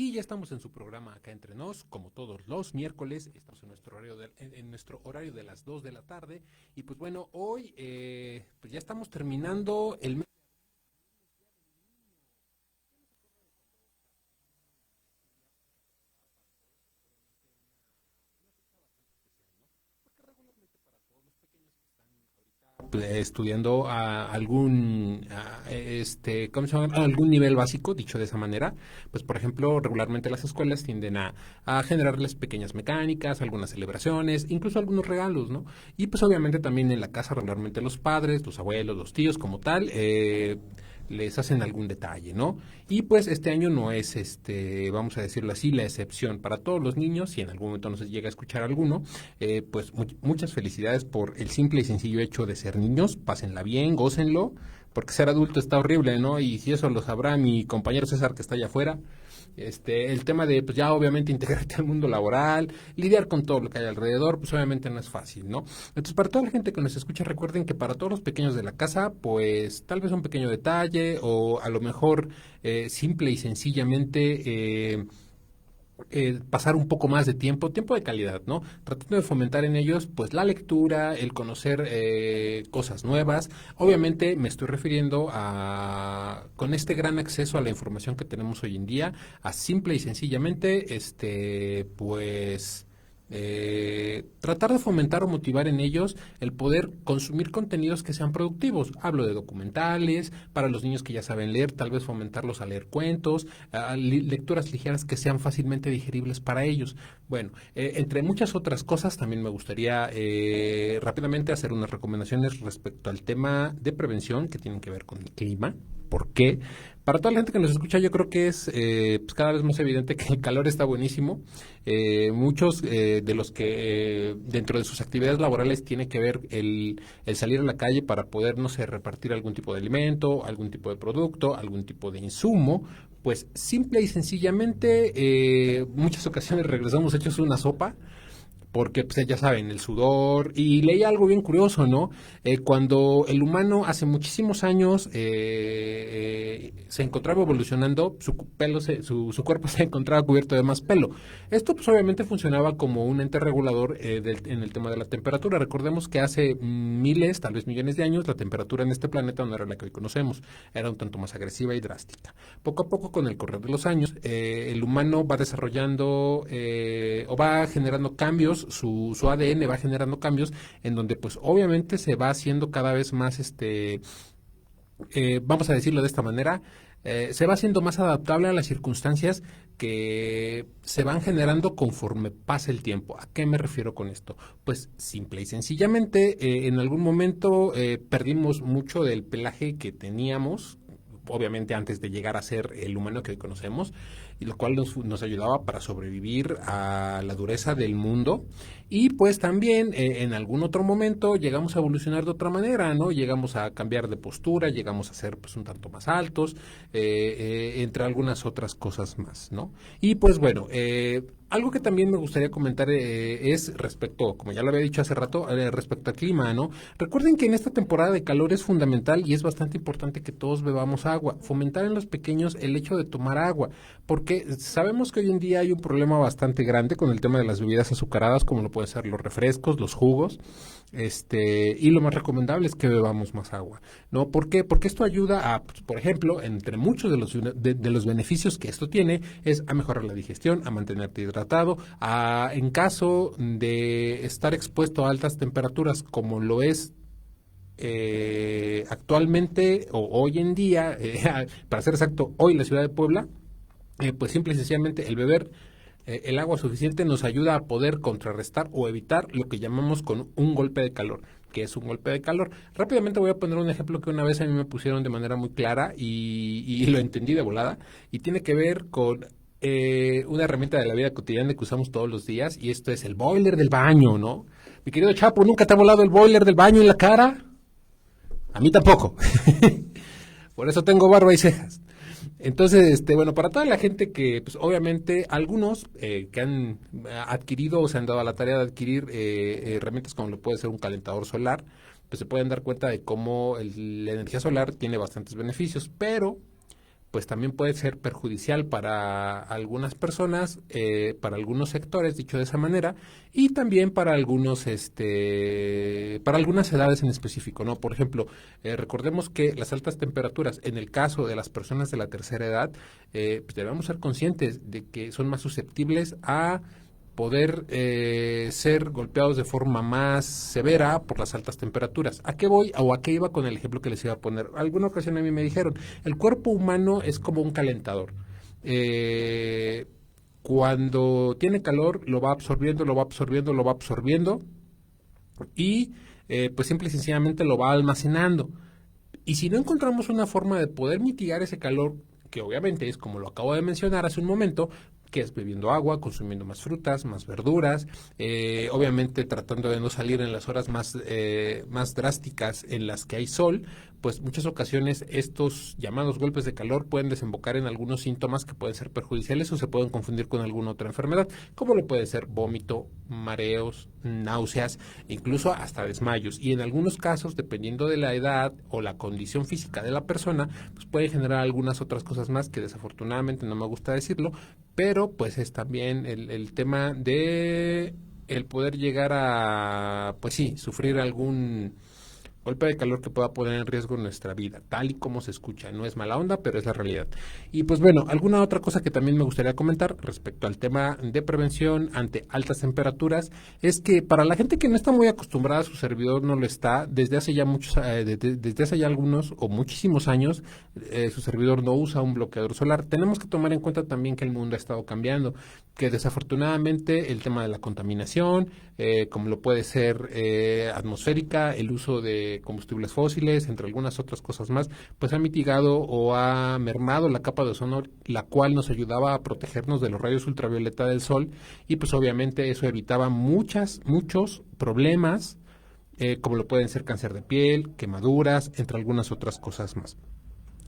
Y ya estamos en su programa Acá Entre Nos, como todos los miércoles. Estamos en nuestro horario de las 2 de la tarde. Y pues bueno, hoy pues ya estamos terminando el mes. Estudiando a ¿cómo se llama? A algún nivel básico, dicho de esa manera. Pues por ejemplo, regularmente las escuelas tienden a generarles pequeñas mecánicas, algunas celebraciones, incluso algunos regalos, ¿no? Y pues obviamente también en la casa regularmente los padres, los abuelos, los tíos como tal, les hacen algún detalle, ¿no? Y pues este año no es, vamos a decirlo así, la excepción para todos los niños. Si en algún momento no se llega a escuchar alguno, pues muchas felicidades por el simple y sencillo hecho de ser niños. Pásenla bien, gócenlo, porque ser adulto está horrible, ¿no? Y si eso lo sabrá mi compañero César, que está allá afuera. El tema de, pues ya obviamente integrarte al mundo laboral, lidiar con todo lo que hay alrededor, pues obviamente no es fácil, ¿no? Entonces, para toda la gente que nos escucha, recuerden que para todos los pequeños de la casa, pues tal vez un pequeño detalle o a lo mejor simple y sencillamente pasar un poco más de tiempo de calidad, ¿no? Tratando de fomentar en ellos, pues, la lectura, el conocer cosas nuevas. Obviamente me estoy refiriendo con este gran acceso a la información que tenemos hoy en día, a simple y sencillamente, pues, tratar de fomentar o motivar en ellos el poder consumir contenidos que sean productivos. Hablo de documentales, para los niños que ya saben leer, tal vez fomentarlos a leer cuentos, lecturas ligeras que sean fácilmente digeribles para ellos. Bueno, entre muchas otras cosas, también me gustaría rápidamente hacer unas recomendaciones respecto al tema de prevención que tienen que ver con el clima. ¿Por qué? Para toda la gente que nos escucha, yo creo que es pues cada vez más evidente que el calor está buenísimo. Muchos de los que dentro de sus actividades laborales tiene que ver el salir a la calle para poder, no sé, repartir algún tipo de alimento, algún tipo de producto, algún tipo de insumo, pues simple y sencillamente muchas ocasiones regresamos hechos una sopa porque pues ya saben, el sudor, y leí algo bien curioso, ¿no? Cuando el humano hace muchísimos años se encontraba evolucionando, su cuerpo se encontraba cubierto de más pelo. Esto pues obviamente funcionaba como un ente regulador en el tema de la temperatura. Recordemos que hace miles, tal vez millones de años, la temperatura en este planeta no era la que hoy conocemos, era un tanto más agresiva y drástica. Poco a poco, con el correr de los años, el humano va desarrollando o va generando cambios, su ADN va generando cambios en donde pues obviamente se va haciendo cada vez más, vamos a decirlo de esta manera, se va haciendo más adaptable a las circunstancias que se van generando conforme pasa el tiempo. ¿A qué me refiero con esto? Pues simple y sencillamente, en algún momento perdimos mucho del pelaje que teníamos, obviamente antes de llegar a ser el humano que hoy conocemos, y lo cual nos ayudaba para sobrevivir a la dureza del mundo. Y pues también en algún otro momento llegamos a evolucionar de otra manera, ¿no? Llegamos a cambiar de postura, llegamos a ser pues un tanto más altos, entre algunas otras cosas más, ¿no? Y pues bueno, algo que también me gustaría comentar es respecto, como ya lo había dicho hace rato, respecto al clima, ¿no? Recuerden que en esta temporada de calor es fundamental y es bastante importante que todos bebamos agua. Fomentar en los pequeños el hecho de tomar agua, porque sabemos que hoy en día hay un problema bastante grande con el tema de las bebidas azucaradas, como lo pueden ser los refrescos, los jugos, y lo más recomendable es que bebamos más agua, ¿no? ¿Por qué? Porque esto ayuda a, pues, por ejemplo, entre muchos de los beneficios que esto tiene, es a mejorar la digestión, a mantenerte hidratado, en caso de estar expuesto a altas temperaturas, como lo es actualmente o hoy en día, para ser exacto, hoy en la ciudad de Puebla, pues simple y sencillamente el beber el agua suficiente nos ayuda a poder contrarrestar o evitar lo que llamamos con un golpe de calor. ¿Que es un golpe de calor? Rápidamente voy a poner un ejemplo que una vez a mí me pusieron de manera muy clara y lo entendí de volada, y tiene que ver con una herramienta de la vida cotidiana que usamos todos los días, y esto es el boiler del baño, ¿no? Mi querido Chapo, ¿nunca te ha volado el boiler del baño en la cara? A mí tampoco. Por eso tengo barba y cejas. Entonces, bueno, para toda la gente que, pues obviamente, algunos que han adquirido o se han dado a la tarea de adquirir herramientas como lo puede ser un calentador solar, pues se pueden dar cuenta de cómo la energía solar tiene bastantes beneficios, pero pues también puede ser perjudicial para algunas personas, para algunos sectores, dicho de esa manera, y también para para algunas edades en específico, ¿no? Por ejemplo, recordemos que las altas temperaturas, en el caso de las personas de la tercera edad, pues debemos ser conscientes de que son más susceptibles a poder ser golpeados de forma más severa por las altas temperaturas. ¿A qué voy o a qué iba con el ejemplo que les iba a poner? Alguna ocasión a mí me dijeron, el cuerpo humano es como un calentador. Eh, Cuando tiene calor, lo va absorbiendo, lo va absorbiendo, lo va absorbiendo y pues simple y sencillamente lo va almacenando. Y si no encontramos una forma de poder mitigar ese calor, que obviamente es como lo acabo de mencionar hace un momento, que es bebiendo agua, consumiendo más frutas, más verduras, obviamente tratando de no salir en las horas más drásticas en las que hay sol, pues muchas ocasiones estos llamados golpes de calor pueden desembocar en algunos síntomas que pueden ser perjudiciales o se pueden confundir con alguna otra enfermedad, como lo puede ser vómito, mareos, náuseas, incluso hasta desmayos. Y en algunos casos, dependiendo de la edad o la condición física de la persona, pues puede generar algunas otras cosas más que desafortunadamente no me gusta decirlo, pero pues es también el tema de el poder llegar a, pues sí, sufrir algún golpe de calor que pueda poner en riesgo nuestra vida, tal y como se escucha. No es mala onda, pero es la realidad. Y pues bueno, alguna otra cosa que también me gustaría comentar respecto al tema de prevención ante altas temperaturas es que para la gente que no está muy acostumbrada, su servidor no lo está, desde hace ya desde hace ya algunos o muchísimos años, su servidor no usa un bloqueador solar. Tenemos que tomar en cuenta también que el mundo ha estado cambiando, que desafortunadamente el tema de la contaminación, como lo puede ser atmosférica, el uso de combustibles fósiles, entre algunas otras cosas más, pues ha mitigado o ha mermado la capa de ozono, la cual nos ayudaba a protegernos de los rayos ultravioleta del sol y pues obviamente eso evitaba muchos problemas, como lo pueden ser cáncer de piel, quemaduras, entre algunas otras cosas más.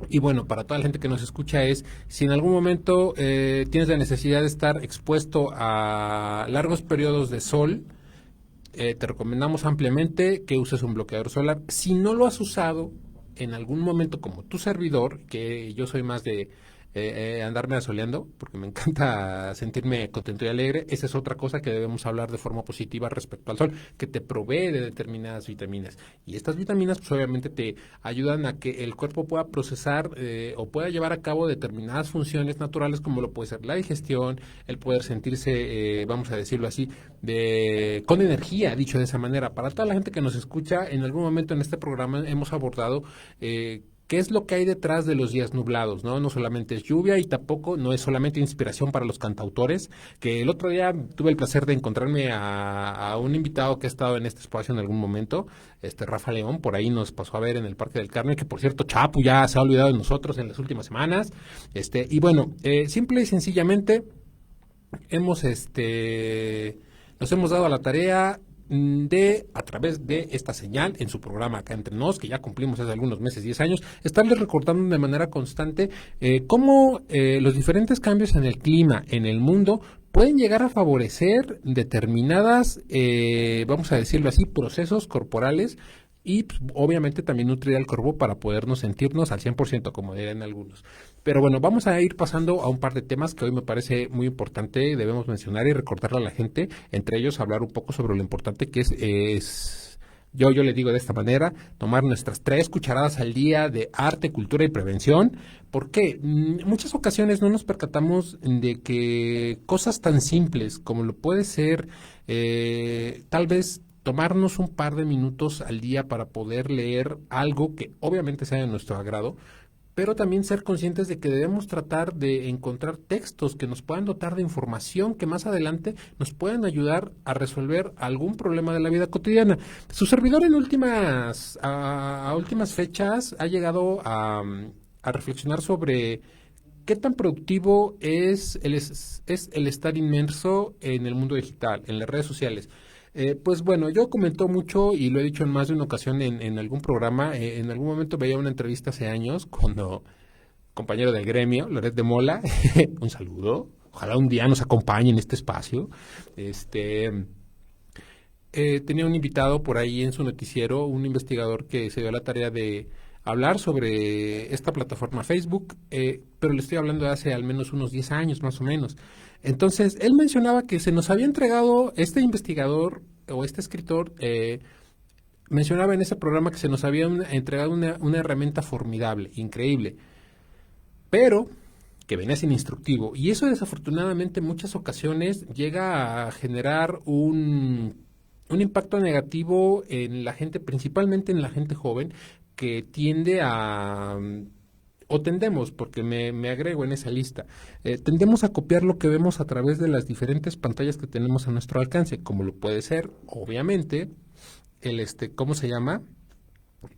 Y bueno, para toda la gente que nos escucha es, si en algún momento tienes la necesidad de estar expuesto a largos periodos de sol, te recomendamos ampliamente que uses un bloqueador solar. Si no lo has usado en algún momento como tu servidor, que yo soy más de andarme asoleando, porque me encanta sentirme contento y alegre, esa es otra cosa que debemos hablar de forma positiva respecto al sol, que te provee de determinadas vitaminas. Y estas vitaminas, pues obviamente te ayudan a que el cuerpo pueda procesar o pueda llevar a cabo determinadas funciones naturales, como lo puede ser la digestión, el poder sentirse, vamos a decirlo así, con energía, dicho de esa manera. Para toda la gente que nos escucha, en algún momento en este programa hemos abordado qué es lo que hay detrás de los días nublados, ¿no? No solamente es lluvia y tampoco no es solamente inspiración para los cantautores, que el otro día tuve el placer de encontrarme a un invitado que ha estado en este espacio en algún momento, Rafa León, por ahí nos pasó a ver en el Parque del Carmen, que por cierto, Chapu ya se ha olvidado de nosotros en las últimas semanas, y bueno, simple y sencillamente hemos, nos hemos dado a la tarea a través de esta señal en su programa Acá Entre Nos, que ya cumplimos hace algunos meses, 10 años, estarles recordando de manera constante cómo los diferentes cambios en el clima en el mundo pueden llegar a favorecer determinadas, vamos a decirlo así, procesos corporales y pues, obviamente también nutrir al cuerpo para podernos sentirnos al 100%, como dirían algunos. Pero bueno, vamos a ir pasando a un par de temas que hoy me parece muy importante, debemos mencionar y recordarle a la gente, entre ellos hablar un poco sobre lo importante que yo le digo de esta manera, tomar nuestras 3 cucharadas al día de arte, cultura y prevención, porque muchas ocasiones no nos percatamos de que cosas tan simples como lo puede ser tal vez tomarnos un par de minutos al día para poder leer algo que obviamente sea de nuestro agrado, pero también ser conscientes de que debemos tratar de encontrar textos que nos puedan dotar de información que más adelante nos puedan ayudar a resolver algún problema de la vida cotidiana. Su servidor en a últimas fechas ha llegado a reflexionar sobre qué tan productivo es el estar inmerso en el mundo digital, en las redes sociales. Pues bueno, yo comento mucho y lo he dicho en más de una ocasión en algún programa. En algún momento veía una entrevista hace años cuando compañero del gremio, Loret de Mola, un saludo. Ojalá un día nos acompañe en este espacio. Tenía un invitado por ahí en su noticiero, un investigador que se dio la tarea de hablar sobre esta plataforma Facebook, pero le estoy hablando de hace al menos unos 10 años más o menos. Entonces, él mencionaba que se nos había entregado, este investigador o este escritor, mencionaba en ese programa que se nos había entregado una herramienta formidable, increíble, pero que venía sin instructivo. Y eso desafortunadamente en muchas ocasiones llega a generar un impacto negativo en la gente, principalmente en la gente joven, que tiende a... O tendemos, porque me agrego en esa lista, tendemos a copiar lo que vemos a través de las diferentes pantallas que tenemos a nuestro alcance, como lo puede ser, obviamente, ¿cómo se llama?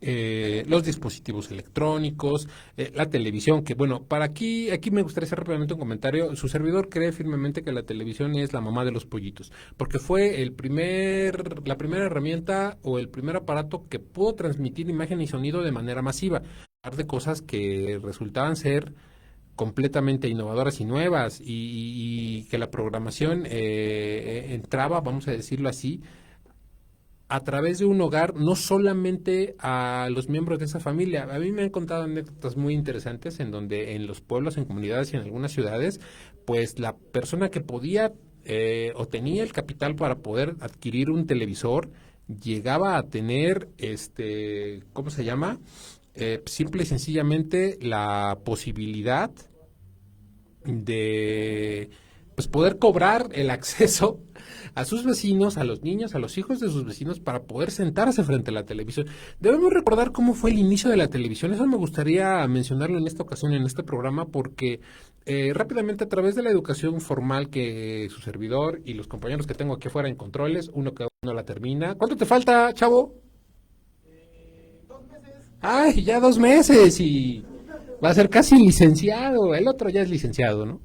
Los dispositivos electrónicos, la televisión, que bueno, aquí me gustaría hacer rápidamente un comentario. Su servidor cree firmemente que la televisión es la mamá de los pollitos, porque fue la primera herramienta o el primer aparato que pudo transmitir imagen y sonido de manera masiva, hablar de cosas que resultaban ser completamente innovadoras y nuevas y que la programación entraba, vamos a decirlo así, a través de un hogar, no solamente a los miembros de esa familia. A mí me han contado anécdotas muy interesantes en donde en los pueblos, en comunidades y en algunas ciudades, pues la persona que podía o tenía el capital para poder adquirir un televisor, llegaba a tener, ¿cómo se llama? Simple y sencillamente la posibilidad de pues poder cobrar el acceso a sus vecinos, a los niños, a los hijos de sus vecinos para poder sentarse frente a la televisión. Debemos recordar cómo fue el inicio de la televisión. Eso me gustaría mencionarlo en esta ocasión, en este programa, porque rápidamente a través de la educación formal que su servidor y los compañeros que tengo aquí afuera en controles, uno que no la termina. ¿Cuánto te falta, chavo? 2 meses. Ay, ya 2 meses y va a ser casi licenciado. El otro ya es licenciado, ¿no?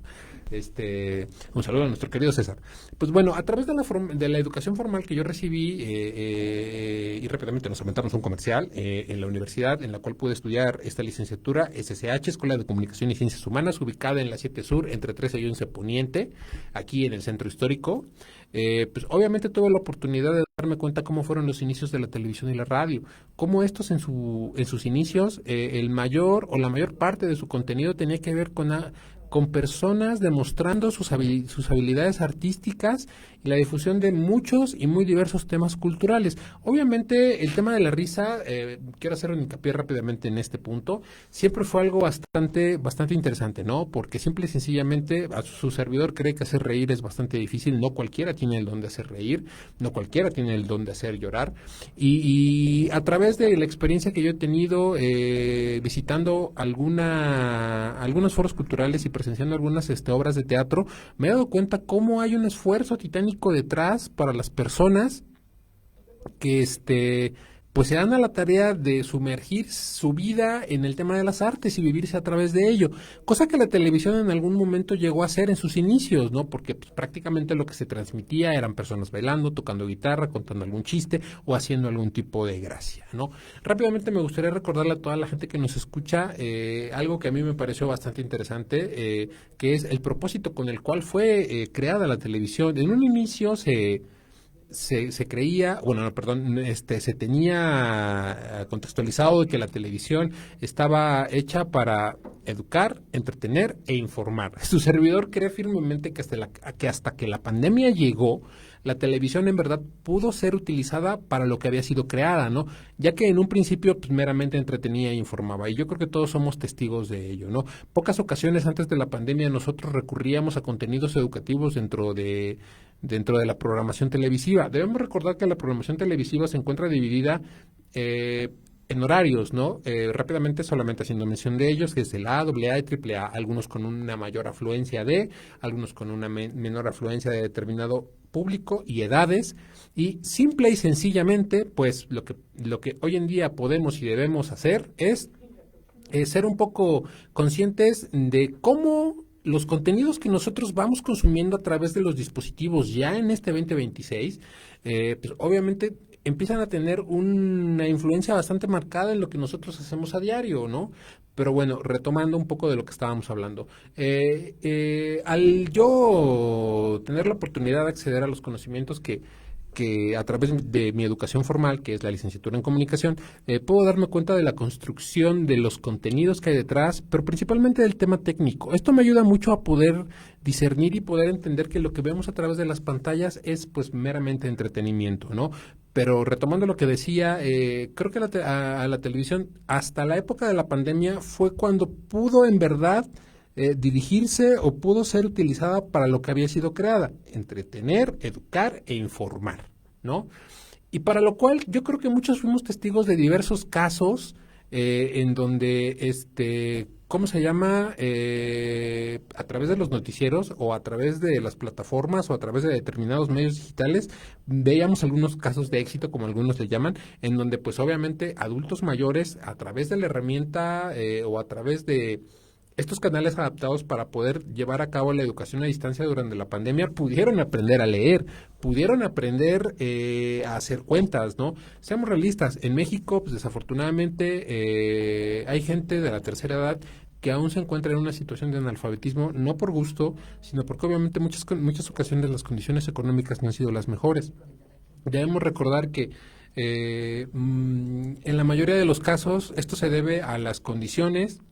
Un saludo a nuestro querido César. Pues bueno, a través de la educación formal que yo recibí, y rápidamente nos aventamos un comercial, en la universidad en la cual pude estudiar esta licenciatura, SSH, Escuela de Comunicación y Ciencias Humanas, ubicada en la 7 Sur, entre 13 y 11 Poniente, aquí en el centro histórico. Pues obviamente tuve la oportunidad de darme cuenta cómo fueron los inicios de la televisión y la radio, cómo estos en sus inicios, el mayor o la mayor parte de su contenido tenía que ver con personas demostrando sus habilidades artísticas y la difusión de muchos y muy diversos temas culturales. Obviamente, el tema de la risa, quiero hacer un hincapié rápidamente en este punto, siempre fue algo bastante interesante, ¿no? Porque simple y sencillamente a su servidor cree que hacer reír es bastante difícil, no cualquiera tiene el don de hacer reír, no cualquiera tiene el don de hacer llorar, y a través de la experiencia que yo he tenido visitando algunos foros culturales y presenciando algunas obras de teatro, me he dado cuenta cómo hay un esfuerzo titánico detrás para las personas que pues se dan a la tarea de sumergir su vida en el tema de las artes y vivirse a través de ello, cosa que la televisión en algún momento llegó a hacer en sus inicios, ¿no? Porque pues, prácticamente lo que se transmitía eran personas bailando, tocando guitarra, contando algún chiste o haciendo algún tipo de gracia, ¿no? Rápidamente me gustaría recordarle a toda la gente que nos escucha algo que a mí me pareció bastante interesante, que es el propósito con el cual fue creada la televisión. En un inicio se creía, bueno, no, perdón, se tenía contextualizado de que la televisión estaba hecha para educar, entretener e informar. Su servidor cree firmemente que hasta que la pandemia llegó, la televisión en verdad pudo ser utilizada para lo que había sido creada, ¿no? Ya que en un principio pues, meramente entretenía e informaba, y yo creo que todos somos testigos de ello, ¿no? Pocas ocasiones antes de la pandemia nosotros recurríamos a contenidos educativos dentro de la programación televisiva. Debemos recordar que la programación televisiva se encuentra dividida en horarios, ¿no? Rápidamente, solamente haciendo mención de ellos, que es el A, AA y AAA, algunos con una mayor afluencia algunos con una menor afluencia de determinado público y edades, y simple y sencillamente, pues lo que hoy en día podemos y debemos hacer es ser un poco conscientes de cómo los contenidos que nosotros vamos consumiendo a través de los dispositivos ya en este 2026, pues obviamente empiezan a tener una influencia bastante marcada en lo que nosotros hacemos a diario, ¿no? Pero bueno, retomando un poco de lo que estábamos hablando, al yo tener la oportunidad de acceder a los conocimientos que que a través de mi educación formal, que es la licenciatura en comunicación, puedo darme cuenta de la construcción de los contenidos que hay detrás, pero principalmente del tema técnico. Esto me ayuda mucho a poder discernir y poder entender que lo que vemos a través de las pantallas es pues meramente entretenimiento, ¿no? Pero retomando lo que decía, creo que a la televisión hasta la época de la pandemia fue cuando pudo en verdad dirigirse o pudo ser utilizada para lo que había sido creada, entretener, educar e informar, ¿no? Y para lo cual yo creo que muchos fuimos testigos de diversos casos en donde, ¿cómo se llama? A través de los noticieros o a través de las plataformas o a través de determinados medios digitales, veíamos algunos casos de éxito, como algunos le llaman, en donde pues obviamente adultos mayores a través de la herramienta o a través de estos canales adaptados para poder llevar a cabo la educación a distancia durante la pandemia pudieron aprender a leer, pudieron aprender a hacer cuentas, ¿no? Seamos realistas, en México, pues desafortunadamente hay gente de la tercera edad que aún se encuentra en una situación de analfabetismo, no por gusto, sino porque obviamente muchas ocasiones las condiciones económicas no han sido las mejores. Debemos recordar que en la mayoría de los casos esto se debe a las condiciones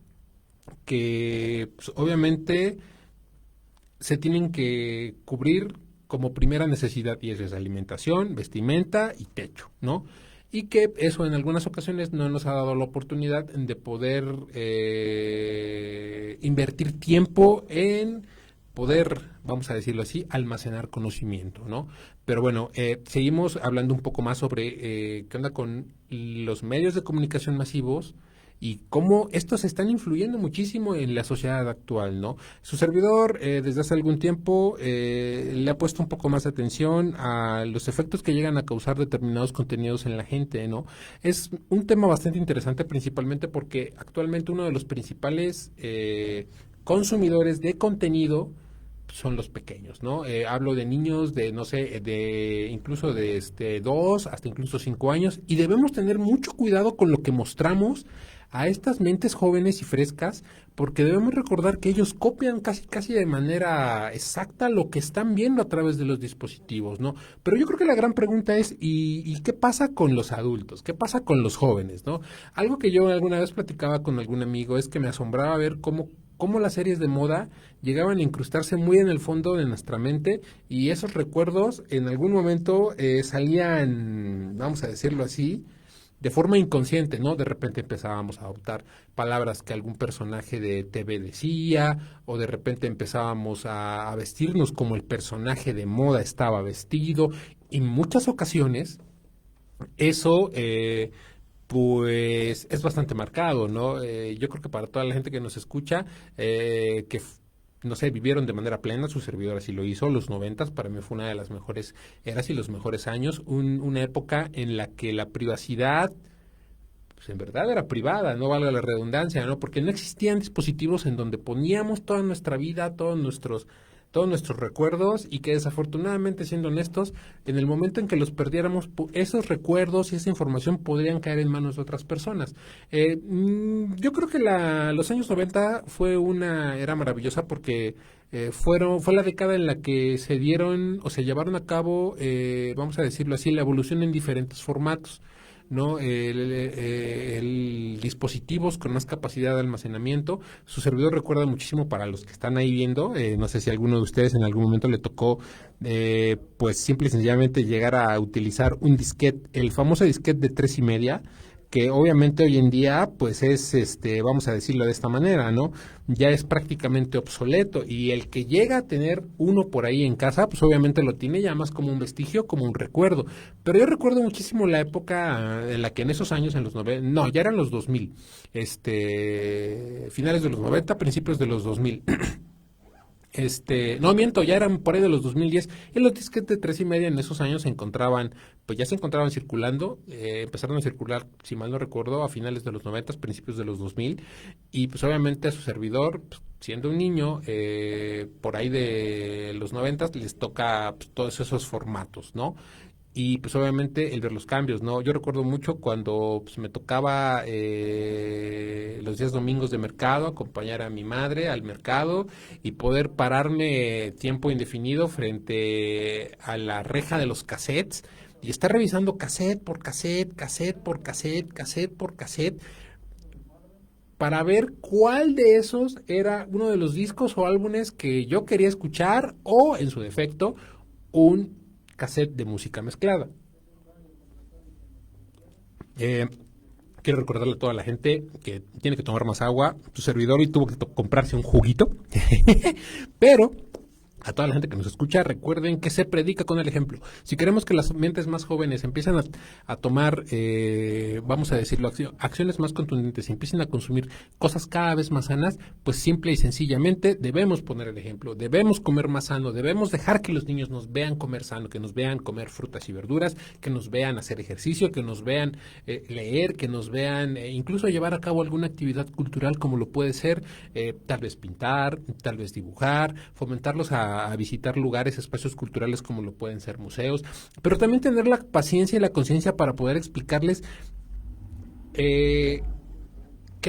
que pues, obviamente se tienen que cubrir como primera necesidad y eso es alimentación, vestimenta y techo, ¿no? Y que eso en algunas ocasiones no nos ha dado la oportunidad de poder invertir tiempo en poder, vamos a decirlo así, almacenar conocimiento, ¿no? Pero bueno, seguimos hablando un poco más sobre qué onda con los medios de comunicación masivos y cómo estos están influyendo muchísimo en la sociedad actual, ¿no? Su servidor, desde hace algún tiempo, le ha puesto un poco más de atención a los efectos que llegan a causar determinados contenidos en la gente, ¿no? Es un tema bastante interesante, principalmente porque actualmente uno de los principales consumidores de contenido son los pequeños, ¿no? Hablo de niños de, no sé, de incluso de 2 hasta incluso 5 años y debemos tener mucho cuidado con lo que mostramos a estas mentes jóvenes y frescas porque debemos recordar que ellos copian casi de manera exacta lo que están viendo a través de los dispositivos, ¿no? Pero yo creo que la gran pregunta es ¿y qué pasa con los adultos? ¿Qué pasa con los jóvenes, no? Algo que yo alguna vez platicaba con algún amigo es que me asombraba ver cómo las series de moda llegaban a incrustarse muy en el fondo de nuestra mente y esos recuerdos en algún momento salían, vamos a decirlo así, de forma inconsciente, ¿no? De repente empezábamos a adoptar palabras que algún personaje de TV decía o de repente empezábamos a vestirnos como el personaje de moda estaba vestido. En muchas ocasiones eso pues es bastante marcado, ¿no? Yo creo que para toda la gente que nos escucha, no sé, vivieron de manera plena, su servidor así lo hizo, los 90 para mí fue una de las mejores eras y los mejores años, una época en la que la privacidad, pues en verdad era privada, no valga la redundancia, ¿no? Porque no existían dispositivos en donde poníamos toda nuestra vida, todos nuestros recuerdos y que desafortunadamente, siendo honestos, en el momento en que los perdiéramos, esos recuerdos y esa información podrían caer en manos de otras personas. Yo creo que los años 90 fue una era maravillosa porque fue la década en la que se dieron o se llevaron a cabo, vamos a decirlo así, la evolución en diferentes formatos. ¿No? Dispositivos con más capacidad de almacenamiento. Su servidor recuerda muchísimo para los que están ahí viendo, no sé si a alguno de ustedes en algún momento le tocó, pues simple y sencillamente llegar a utilizar un disquete, el famoso disquete de 3,5, que obviamente hoy en día pues es vamos a decirlo de esta manera, ¿no? Ya es prácticamente obsoleto y el que llega a tener uno por ahí en casa pues obviamente lo tiene ya más como un vestigio, como un recuerdo. Pero yo recuerdo muchísimo la época en la que en esos años en los 90, no, ya eran los 2000, finales de los 90, principios de los 2000. No miento, ya eran por ahí de los 2010 y los disquetes de 3,5 en esos años pues ya se encontraban circulando, empezaron a circular, si mal no recuerdo, a finales de los 90, principios de los 2000 y pues obviamente a su servidor, pues, siendo un niño, por ahí de los 90 les toca pues, todos esos formatos, ¿no? y pues obviamente el ver los cambios, ¿no? Yo recuerdo mucho cuando pues, me tocaba los días domingos de mercado, acompañar a mi madre al mercado y poder pararme tiempo indefinido frente a la reja de los cassettes y estar revisando cassette por cassette, cassette por cassette, cassette por cassette, para ver cuál de esos era uno de los discos o álbumes que yo quería escuchar o, en su defecto, un cassette de música mezclada. Eh, Quiero recordarle a toda la gente que tiene que tomar más agua. Tu servidor hoy tuvo que comprarse un juguito, pero a toda la gente que nos escucha, recuerden que se predica con el ejemplo. Si queremos que las mentes más jóvenes empiecen a tomar, vamos a decirlo, acciones más contundentes y empiecen a consumir cosas cada vez más sanas, pues simple y sencillamente debemos poner el ejemplo, debemos comer más sano, debemos dejar que los niños nos vean comer sano, que nos vean comer frutas y verduras, que nos vean hacer ejercicio, que nos vean leer, que nos vean incluso llevar a cabo alguna actividad cultural como lo puede ser tal vez pintar, tal vez dibujar, fomentarlos a visitar lugares, espacios culturales como lo pueden ser museos, pero también tener la paciencia y la conciencia para poder explicarles qué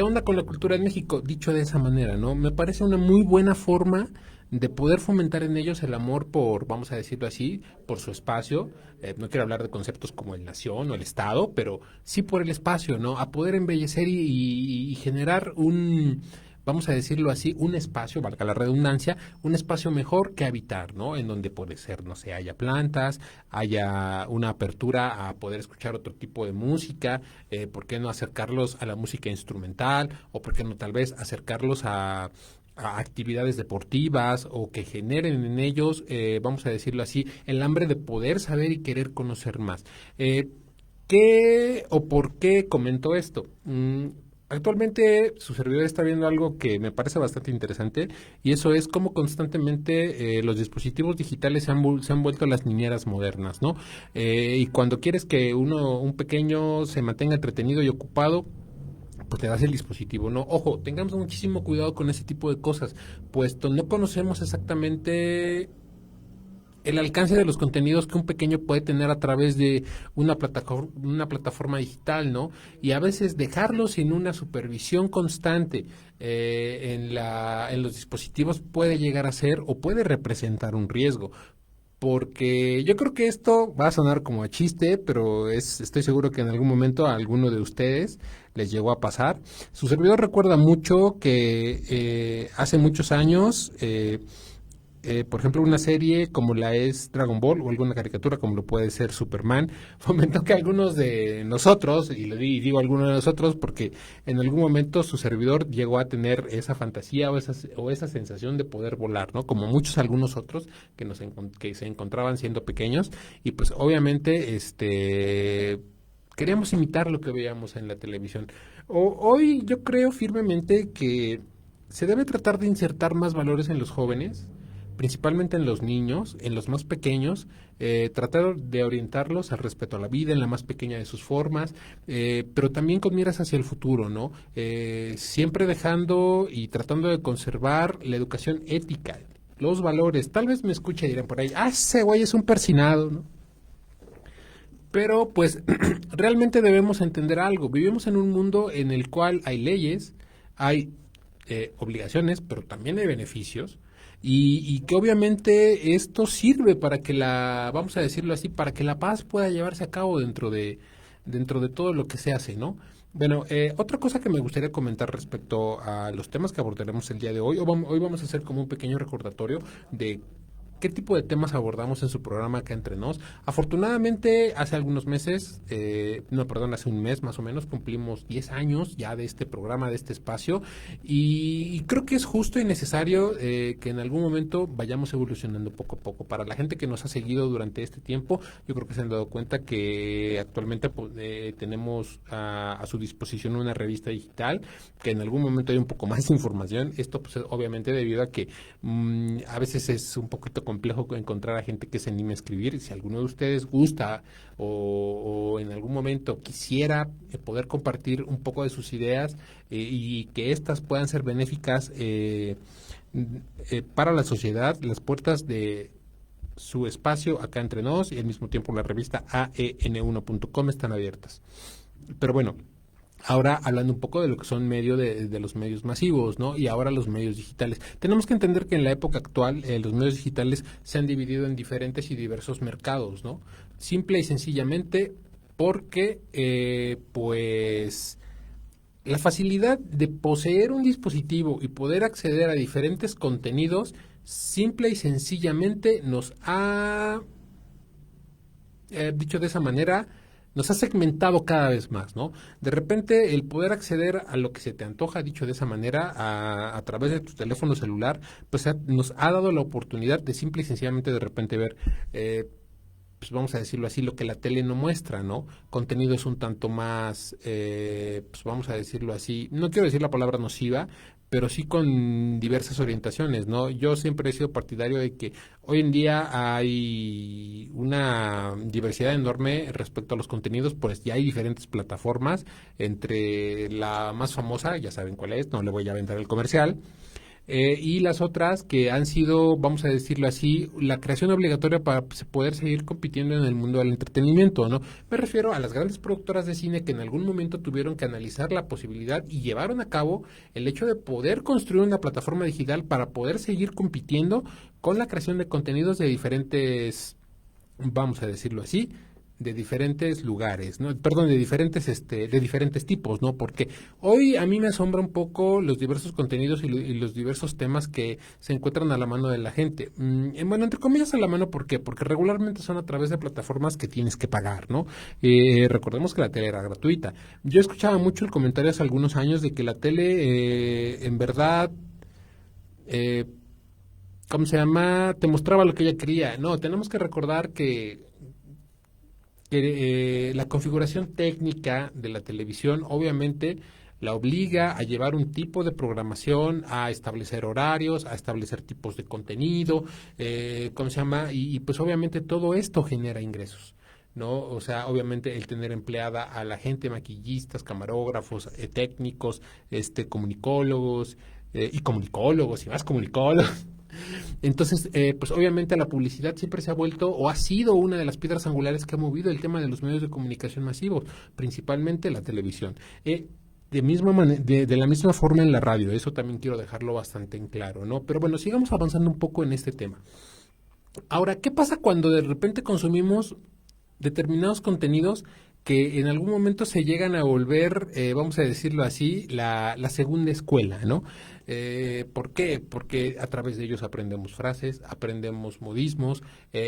onda con la cultura en México, dicho de esa manera, ¿no? Me parece una muy buena forma de poder fomentar en ellos el amor por, vamos a decirlo así, por su espacio. No quiero hablar de conceptos como el nación o el Estado, pero sí por el espacio, ¿no? A poder embellecer y generar un, vamos a decirlo así, un espacio, valga la redundancia, un espacio mejor que habitar, ¿no? En donde puede ser, no sé, haya plantas, haya una apertura a poder escuchar otro tipo de música, ¿por qué no acercarlos a la música instrumental? O por qué no tal vez acercarlos a actividades deportivas o que generen en ellos, vamos a decirlo así, el hambre de poder saber y querer conocer más. ¿Qué o por qué comento esto? Actualmente su servidor está viendo algo que me parece bastante interesante y eso es cómo constantemente los dispositivos digitales se han vuelto las niñeras modernas, ¿no? Y cuando quieres que un pequeño se mantenga entretenido y ocupado, pues te das el dispositivo, ¿no? Ojo, tengamos muchísimo cuidado con ese tipo de cosas, puesto no conocemos exactamente el alcance de los contenidos que un pequeño puede tener a través de una plataforma digital, ¿no? Y a veces dejarlo sin una supervisión constante en los dispositivos puede llegar a ser o puede representar un riesgo. Porque yo creo que esto va a sonar como a chiste, pero estoy seguro que en algún momento a alguno de ustedes les llegó a pasar. Su servidor recuerda mucho que hace muchos años, por ejemplo, una serie como la es Dragon Ball o alguna caricatura como lo puede ser Superman, fomentó que algunos de nosotros, y digo algunos de nosotros porque en algún momento su servidor llegó a tener esa fantasía o esa sensación de poder volar, ¿no? Como muchos algunos otros que se encontraban siendo pequeños y pues obviamente queríamos imitar lo que veíamos en la televisión. Hoy yo creo firmemente que se debe tratar de insertar más valores en los jóvenes, principalmente en los niños, en los más pequeños, tratar de orientarlos al respeto a la vida en la más pequeña de sus formas, pero también con miras hacia el futuro, ¿no? Siempre dejando y tratando de conservar la educación ética, los valores. Tal vez me escuche y dirán por ahí, ese güey es un persinado, ¿no? Pero pues realmente debemos entender algo. Vivimos en un mundo en el cual hay leyes, hay obligaciones, pero también hay beneficios. Y que obviamente esto sirve para que vamos a decirlo así, para que la paz pueda llevarse a cabo dentro de todo lo que se hace, ¿no? Bueno, otra cosa que me gustaría comentar respecto a los temas que abordaremos el día de hoy, hoy vamos a hacer como un pequeño recordatorio de qué tipo de temas abordamos en su programa acá entre nos. Afortunadamente, hace algunos meses, hace un mes más o menos, cumplimos 10 años ya de este programa, de este espacio, y creo que es justo y necesario que en algún momento vayamos evolucionando poco a poco. Para la gente que nos ha seguido durante este tiempo, yo creo que se han dado cuenta que actualmente tenemos a su disposición una revista digital, que en algún momento hay un poco más de información. Esto pues obviamente debido a que a veces es un poquito complejo encontrar a gente que se anime a escribir. Si alguno de ustedes gusta o en algún momento quisiera poder compartir un poco de sus ideas y que éstas puedan ser benéficas para la sociedad, las puertas su espacio acá entre nos y al mismo tiempo la revista aen1.com están abiertas. Pero bueno, ahora hablando un poco de lo que son de los medios masivos, ¿no? Y ahora los medios digitales. Tenemos que entender que en la época actual los medios digitales se han dividido en diferentes y diversos mercados, ¿no? Simple y sencillamente porque, pues, la facilidad de poseer un dispositivo y poder acceder a diferentes contenidos, simple y sencillamente nos ha, dicho de esa manera, nos ha segmentado cada vez más, ¿no? De repente el poder acceder a lo que se te antoja, dicho de esa manera, a través de tu teléfono celular, pues nos ha dado la oportunidad de simple y sencillamente de repente ver, pues vamos a decirlo así, lo que la tele no muestra, ¿no? Contenidos un tanto más, pues vamos a decirlo así, no quiero decir la palabra nociva, pero sí con diversas orientaciones, ¿no? Yo siempre he sido partidario de que hoy en día hay una diversidad enorme respecto a los contenidos, pues ya hay diferentes plataformas, entre la más famosa, ya saben cuál es, no le voy a aventar el comercial, y las otras que han sido, vamos a decirlo así, la creación obligatoria para poder seguir compitiendo en el mundo del entretenimiento, ¿no? Me refiero a las grandes productoras de cine que en algún momento tuvieron que analizar la posibilidad y llevaron a cabo el hecho de poder construir una plataforma digital para poder seguir compitiendo con la creación de contenidos de diferentes, vamos a decirlo así, de diferentes lugares, ¿no? Perdón, de diferentes tipos, ¿no? Porque hoy a mí me asombra un poco los diversos contenidos y los diversos temas que se encuentran a la mano de la gente. Bueno, entre comillas a la mano, ¿por qué? Porque regularmente son a través de plataformas que tienes que pagar, ¿no? Recordemos que la tele era gratuita. Yo escuchaba mucho el comentario hace algunos años de que la tele, en verdad, eh, ¿cómo se llama? Te mostraba lo que ella quería. No, tenemos que recordar que la configuración técnica de la televisión obviamente la obliga a llevar un tipo de programación, a establecer horarios, a establecer tipos de contenido, ¿cómo se llama? Y pues obviamente todo esto genera ingresos, ¿no? O sea, obviamente el tener empleada a la gente, maquillistas, camarógrafos, técnicos, comunicólogos, y comunicólogos y más comunicólogos. Entonces, pues obviamente la publicidad siempre se ha vuelto o ha sido una de las piedras angulares que ha movido el tema de los medios de comunicación masivos, principalmente la televisión. De la misma forma en la radio, eso también quiero dejarlo bastante en claro, ¿no? Pero bueno, sigamos avanzando un poco en este tema. Ahora, ¿qué pasa cuando de repente consumimos determinados contenidos que en algún momento se llegan a volver, vamos a decirlo así, la segunda escuela, ¿no? ¿Por qué? Porque a través de ellos aprendemos frases, aprendemos modismos,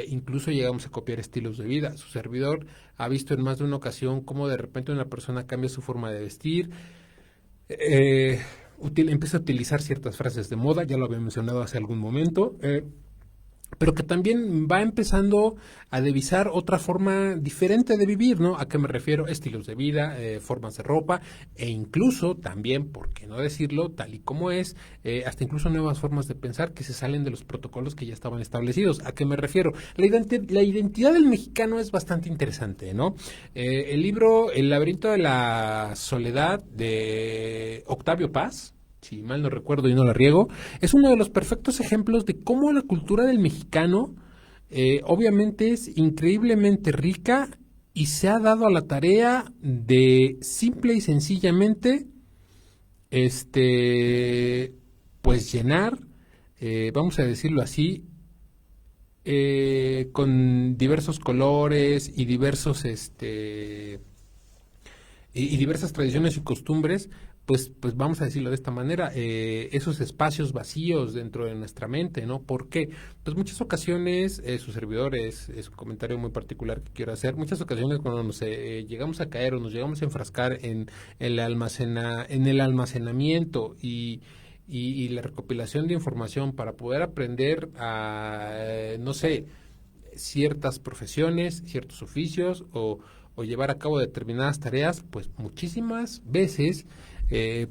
incluso llegamos a copiar estilos de vida. Su servidor ha visto en más de una ocasión cómo de repente una persona cambia su forma de vestir, empieza a utilizar ciertas frases de moda, ya lo había mencionado hace algún momento, pero que también va empezando a divisar otra forma diferente de vivir, ¿no? ¿A qué me refiero? Estilos de vida, formas de ropa e incluso también, por qué no decirlo, tal y como es, hasta incluso nuevas formas de pensar que se salen de los protocolos que ya estaban establecidos. ¿A qué me refiero? La identidad del mexicano es bastante interesante, ¿no? El libro El laberinto de la soledad de Octavio Paz, si mal no recuerdo y no la riego, es uno de los perfectos ejemplos de cómo la cultura del mexicano obviamente es increíblemente rica y se ha dado a la tarea de simple y sencillamente pues llenar, vamos a decirlo así, con diversos colores y diversos y diversas tradiciones y costumbres, pues vamos a decirlo de esta manera, esos espacios vacíos dentro de nuestra mente, ¿no? ¿Por qué? Pues muchas ocasiones, su servidor es un comentario muy particular que quiero hacer, muchas ocasiones cuando nos llegamos a caer o nos llegamos a enfrascar en en el almacenamiento y la recopilación de información para poder aprender a, no sé, ciertas profesiones, ciertos oficios o llevar a cabo determinadas tareas, pues muchísimas veces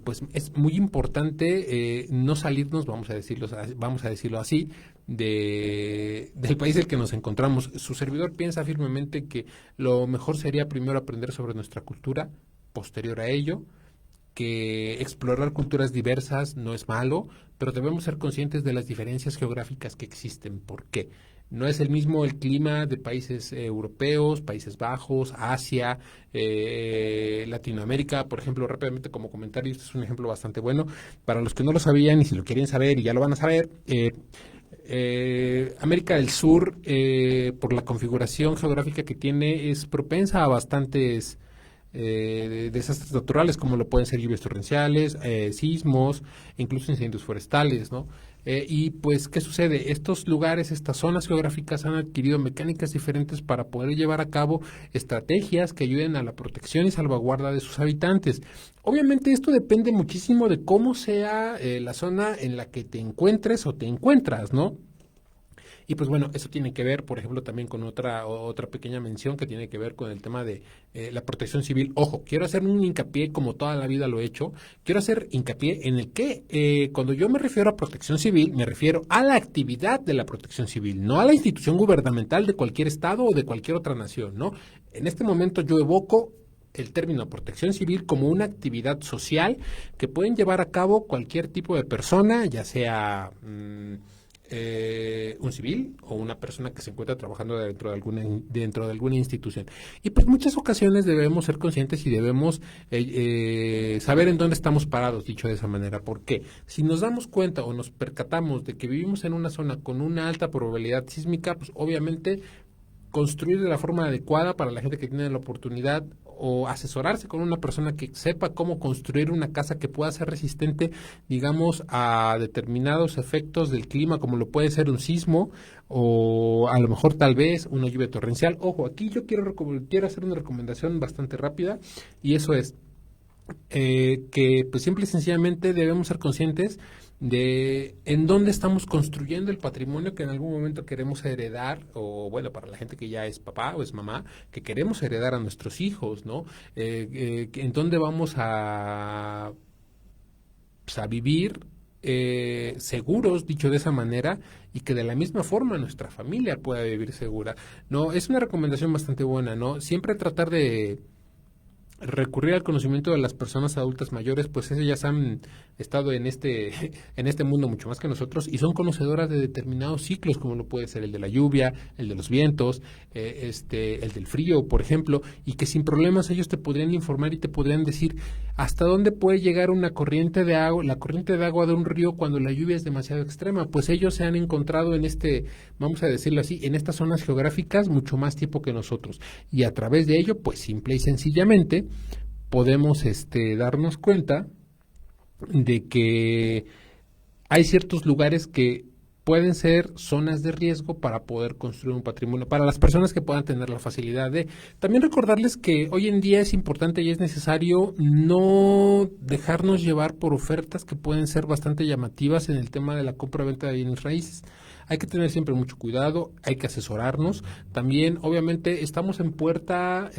pues es muy importante no salirnos, vamos a decirlo así, del país en el que nos encontramos. Su servidor piensa firmemente que lo mejor sería primero aprender sobre nuestra cultura, posterior a ello, que explorar culturas diversas no es malo, pero debemos ser conscientes de las diferencias geográficas que existen. ¿Por qué? No es el mismo el clima de países europeos, Países Bajos, Asia, Latinoamérica, por ejemplo, rápidamente como comentario, este es un ejemplo bastante bueno. Para los que no lo sabían y si lo quieren saber y ya lo van a saber, América del Sur, por la configuración geográfica que tiene, es propensa a bastantes desastres naturales, como lo pueden ser lluvias torrenciales, sismos, incluso incendios forestales, ¿no? Y pues, ¿qué sucede? Estos lugares, estas zonas geográficas han adquirido mecánicas diferentes para poder llevar a cabo estrategias que ayuden a la protección y salvaguarda de sus habitantes. Obviamente esto depende muchísimo de cómo sea la zona en la que te encuentres o te encuentras, ¿no? Y pues bueno, eso tiene que ver, por ejemplo, también con otra pequeña mención que tiene que ver con el tema de la protección civil. Ojo, quiero hacer un hincapié, como toda la vida lo he hecho, quiero hacer hincapié en el que cuando yo me refiero a protección civil, me refiero a la actividad de la protección civil, no a la institución gubernamental de cualquier estado o de cualquier otra nación, ¿no? En este momento yo evoco el término protección civil como una actividad social que pueden llevar a cabo cualquier tipo de persona, ya sea un civil o una persona que se encuentra trabajando dentro de alguna institución. Y pues muchas ocasiones debemos ser conscientes y debemos saber en dónde estamos parados, dicho de esa manera. Porque si nos damos cuenta o nos percatamos de que vivimos en una zona con una alta probabilidad sísmica, pues obviamente construir de la forma adecuada para la gente que tiene la oportunidad o asesorarse con una persona que sepa cómo construir una casa que pueda ser resistente, digamos, a determinados efectos del clima, como lo puede ser un sismo o a lo mejor tal vez una lluvia torrencial. Ojo, aquí yo quiero hacer una recomendación bastante rápida y eso es que pues simple y sencillamente debemos ser conscientes de en dónde estamos construyendo el patrimonio que en algún momento queremos heredar, o bueno, para la gente que ya es papá o es mamá, que queremos heredar a nuestros hijos, ¿no? En dónde vamos pues, a vivir seguros, dicho de esa manera, y que de la misma forma nuestra familia pueda vivir segura. No, es una recomendación bastante buena, ¿no? Siempre tratar de recurrir al conocimiento de las personas adultas mayores, pues ellas han estado en en este mundo mucho más que nosotros y son conocedoras de determinados ciclos, como lo puede ser el de la lluvia, el de los vientos, el del frío, por ejemplo, y que sin problemas ellos te podrían informar y te podrían decir hasta dónde puede llegar una corriente de agua, la corriente de agua de un río cuando la lluvia es demasiado extrema, pues ellos se han encontrado en vamos a decirlo así, en estas zonas geográficas mucho más tiempo que nosotros y a través de ello, pues simple y sencillamente podemos darnos cuenta de que hay ciertos lugares que pueden ser zonas de riesgo para poder construir un patrimonio, para las personas que puedan tener la facilidad de. También recordarles que hoy en día es importante y es necesario no dejarnos llevar por ofertas que pueden ser bastante llamativas en el tema de la compra-venta de bienes raíces. Hay que tener siempre mucho cuidado, hay que asesorarnos. También, obviamente, estamos en puerta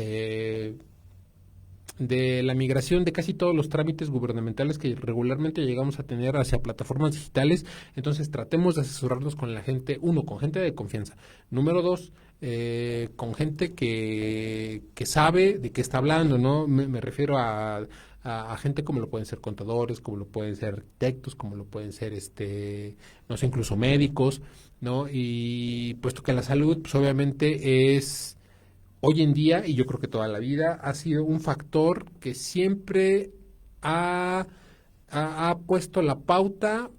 de la migración de casi todos los trámites gubernamentales que regularmente llegamos a tener hacia plataformas digitales, entonces tratemos de asesorarnos con la gente, uno, con gente de confianza, número dos, con gente que sabe de qué está hablando, ¿no? Me refiero a gente como lo pueden ser contadores, como lo pueden ser arquitectos, como lo pueden ser, no sé, incluso médicos, ¿no? Y puesto que la salud, pues obviamente es hoy en día, y yo creo que toda la vida, ha sido un factor que siempre ha puesto la pauta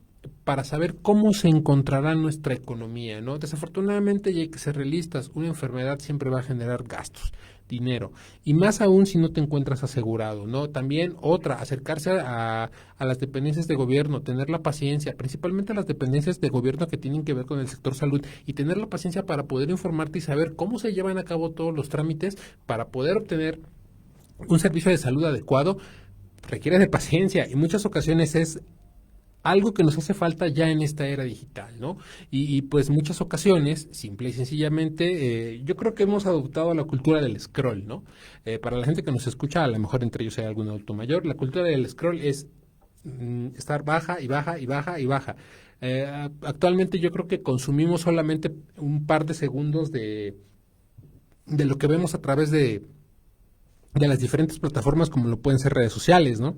para saber cómo se encontrará nuestra economía, ¿no? Desafortunadamente, y hay que ser realistas, una enfermedad siempre va a generar gastos, dinero, y más aún si no te encuentras asegurado, ¿no? También otra, acercarse a las dependencias de gobierno, tener la paciencia, principalmente las dependencias de gobierno que tienen que ver con el sector salud, y tener la paciencia para poder informarte y saber cómo se llevan a cabo todos los trámites para poder obtener un servicio de salud adecuado, requiere de paciencia, y muchas ocasiones es algo que nos hace falta ya en esta era digital, ¿no? Y pues muchas ocasiones, simple y sencillamente, yo creo que hemos adoptado la cultura del scroll, ¿no? Para la gente que nos escucha, a lo mejor entre ellos hay algún adulto mayor, la cultura del scroll es estar baja y baja y baja y baja. Actualmente yo creo que consumimos solamente un par de segundos de lo que vemos a través de las diferentes plataformas como lo pueden ser redes sociales, ¿no?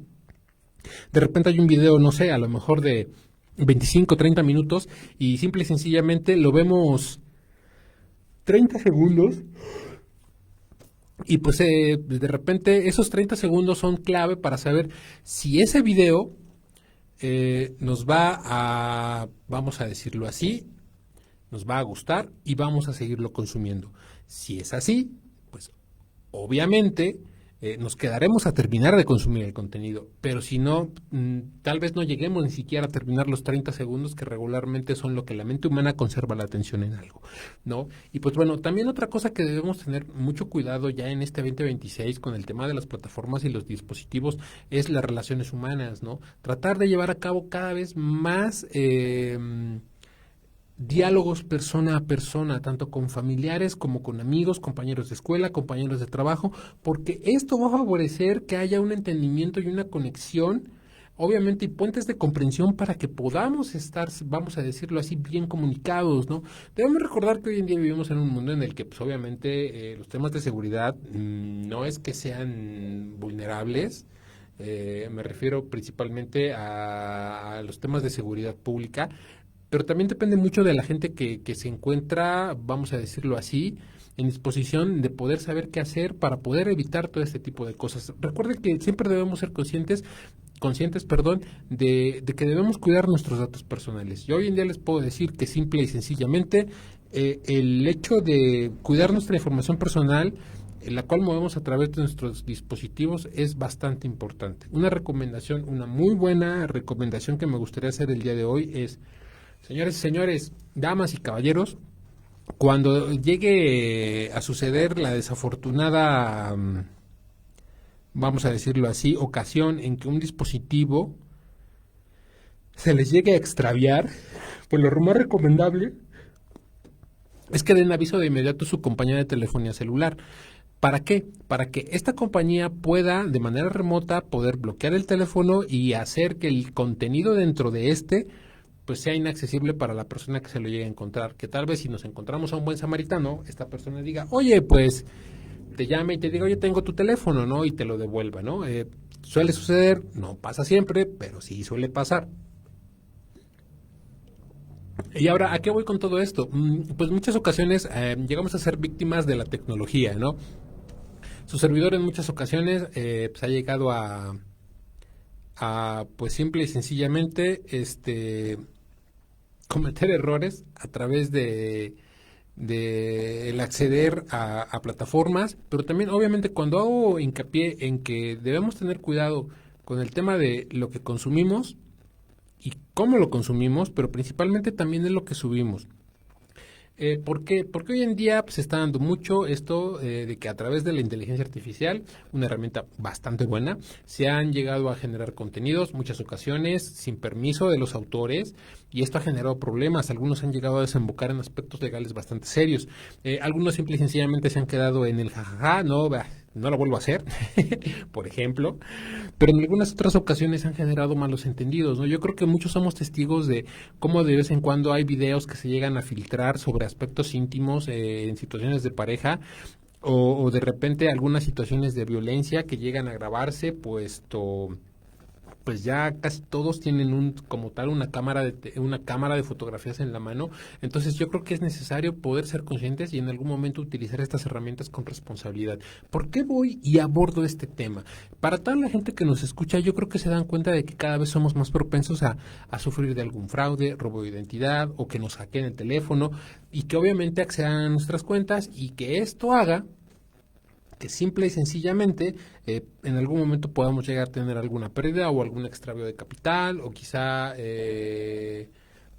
De repente hay un video, no sé, a lo mejor de 25, 30 minutos y simple y sencillamente lo vemos 30 segundos y pues de repente esos 30 segundos son clave para saber si ese video nos va a, vamos a decirlo así, nos va a gustar y vamos a seguirlo consumiendo. Si es así, pues obviamente nos quedaremos a terminar de consumir el contenido, pero si no, tal vez no lleguemos ni siquiera a terminar los 30 segundos que regularmente son lo que la mente humana conserva la atención en algo, ¿no? Y pues bueno, también otra cosa que debemos tener mucho cuidado ya en este 2026 con el tema de las plataformas y los dispositivos es las relaciones humanas, ¿no? Tratar de llevar a cabo cada vez más diálogos persona a persona, tanto con familiares como con amigos, compañeros de escuela, compañeros de trabajo, porque esto va a favorecer que haya un entendimiento y una conexión, obviamente, y puentes de comprensión para que podamos estar, vamos a decirlo así, bien comunicados, ¿no? Debemos recordar que hoy en día vivimos en un mundo en el que, pues, obviamente, los temas de seguridad no es que sean vulnerables. Me refiero principalmente a los temas de seguridad pública, pero también depende mucho de la gente que se encuentra, vamos a decirlo así, en disposición de poder saber qué hacer para poder evitar todo este tipo de cosas. Recuerden que siempre debemos ser conscientes, de que debemos cuidar nuestros datos personales. Yo hoy en día les puedo decir que simple y sencillamente el hecho de cuidar nuestra información personal, la cual movemos a través de nuestros dispositivos, es bastante importante. Una recomendación, una muy buena recomendación que me gustaría hacer el día de hoy es: señores y señores, damas y caballeros, cuando llegue a suceder la desafortunada, vamos a decirlo así, ocasión en que un dispositivo se les llegue a extraviar, pues lo más recomendable es que den aviso de inmediato a su compañía de telefonía celular. ¿Para qué? Para que esta compañía pueda de manera remota poder bloquear el teléfono y hacer que el contenido dentro de pues sea inaccesible para la persona que se lo llegue a encontrar. Que tal vez si nos encontramos a un buen samaritano, esta persona diga: oye, pues te llame y te diga: oye, tengo tu teléfono, ¿no? Y te lo devuelva, ¿no? Suele suceder, no pasa siempre, pero sí suele pasar. Y ahora, ¿a qué voy con todo esto? Pues muchas ocasiones llegamos a ser víctimas de la tecnología, ¿no? Su servidor en muchas ocasiones pues ha llegado a pues simple y sencillamente cometer errores a través de el acceder a plataformas, pero también obviamente cuando hago hincapié en que debemos tener cuidado con el tema de lo que consumimos y cómo lo consumimos, pero principalmente también de lo que subimos. ¿Por qué? Porque hoy en día se está dando mucho esto de que a través de la inteligencia artificial, una herramienta bastante buena, se han llegado a generar contenidos, muchas ocasiones sin permiso de los autores, y esto ha generado problemas. Algunos han llegado a desembocar en aspectos legales bastante serios. Algunos simple y sencillamente se han quedado en el jajaja, no, no lo vuelvo a hacer, por ejemplo, pero en algunas otras ocasiones han generado malos entendidos, ¿no? Yo creo que muchos somos testigos de cómo de vez en cuando hay videos que se llegan a filtrar sobre aspectos íntimos en situaciones de pareja, o de repente algunas situaciones de violencia que llegan a grabarse, pues ya casi todos tienen como tal una cámara de fotografías en la mano. Entonces yo creo que es necesario poder ser conscientes y en algún momento utilizar estas herramientas con responsabilidad. ¿Por qué voy y abordo este tema? Para toda la gente que nos escucha, yo creo que se dan cuenta de que cada vez somos más propensos a sufrir de algún fraude, robo de identidad, o que nos hackeen el teléfono, y que obviamente accedan a nuestras cuentas, y que esto haga que simple y sencillamente en algún momento podamos llegar a tener alguna pérdida o algún extravío de capital, o quizá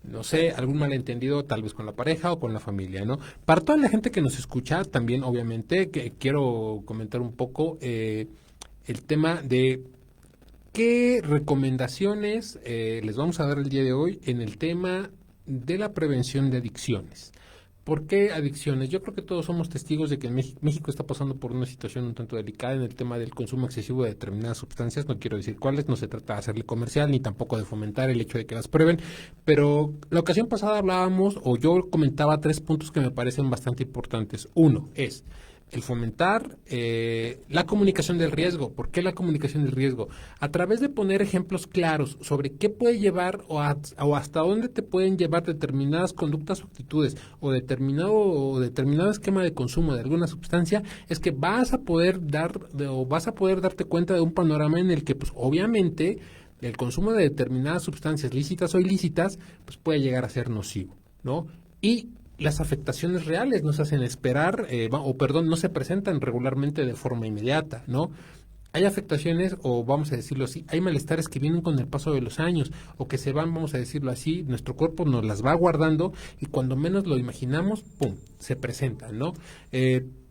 no sé, algún malentendido tal vez con la pareja o con la familia, ¿no? Para toda la gente que nos escucha también, obviamente, que quiero comentar un poco el tema de qué recomendaciones les vamos a dar el día de hoy en el tema de la prevención de adicciones. ¿Por qué adicciones? Yo creo que todos somos testigos de que México está pasando por una situación un tanto delicada en el tema del consumo excesivo de determinadas sustancias. No quiero decir cuáles, no se trata de hacerle comercial ni tampoco de fomentar el hecho de que las prueben, pero la ocasión pasada hablábamos, o yo comentaba 3 puntos que me parecen bastante importantes. Uno es el fomentar la comunicación del riesgo. ¿Por qué la comunicación del riesgo? A través de poner ejemplos claros sobre qué puede llevar o hasta dónde te pueden llevar determinadas conductas o actitudes o determinado esquema de consumo de alguna sustancia, es que vas a poder darte cuenta de un panorama en el que, pues, obviamente, el consumo de determinadas sustancias lícitas o ilícitas, pues puede llegar a ser nocivo, ¿no? Y las afectaciones reales nos hacen esperar, no se presentan regularmente de forma inmediata, ¿no? Hay afectaciones, o vamos a decirlo así, hay malestares que vienen con el paso de los años, o que se van, vamos a decirlo así, nuestro cuerpo nos las va guardando y cuando menos lo imaginamos, ¡pum!, se presentan, ¿no?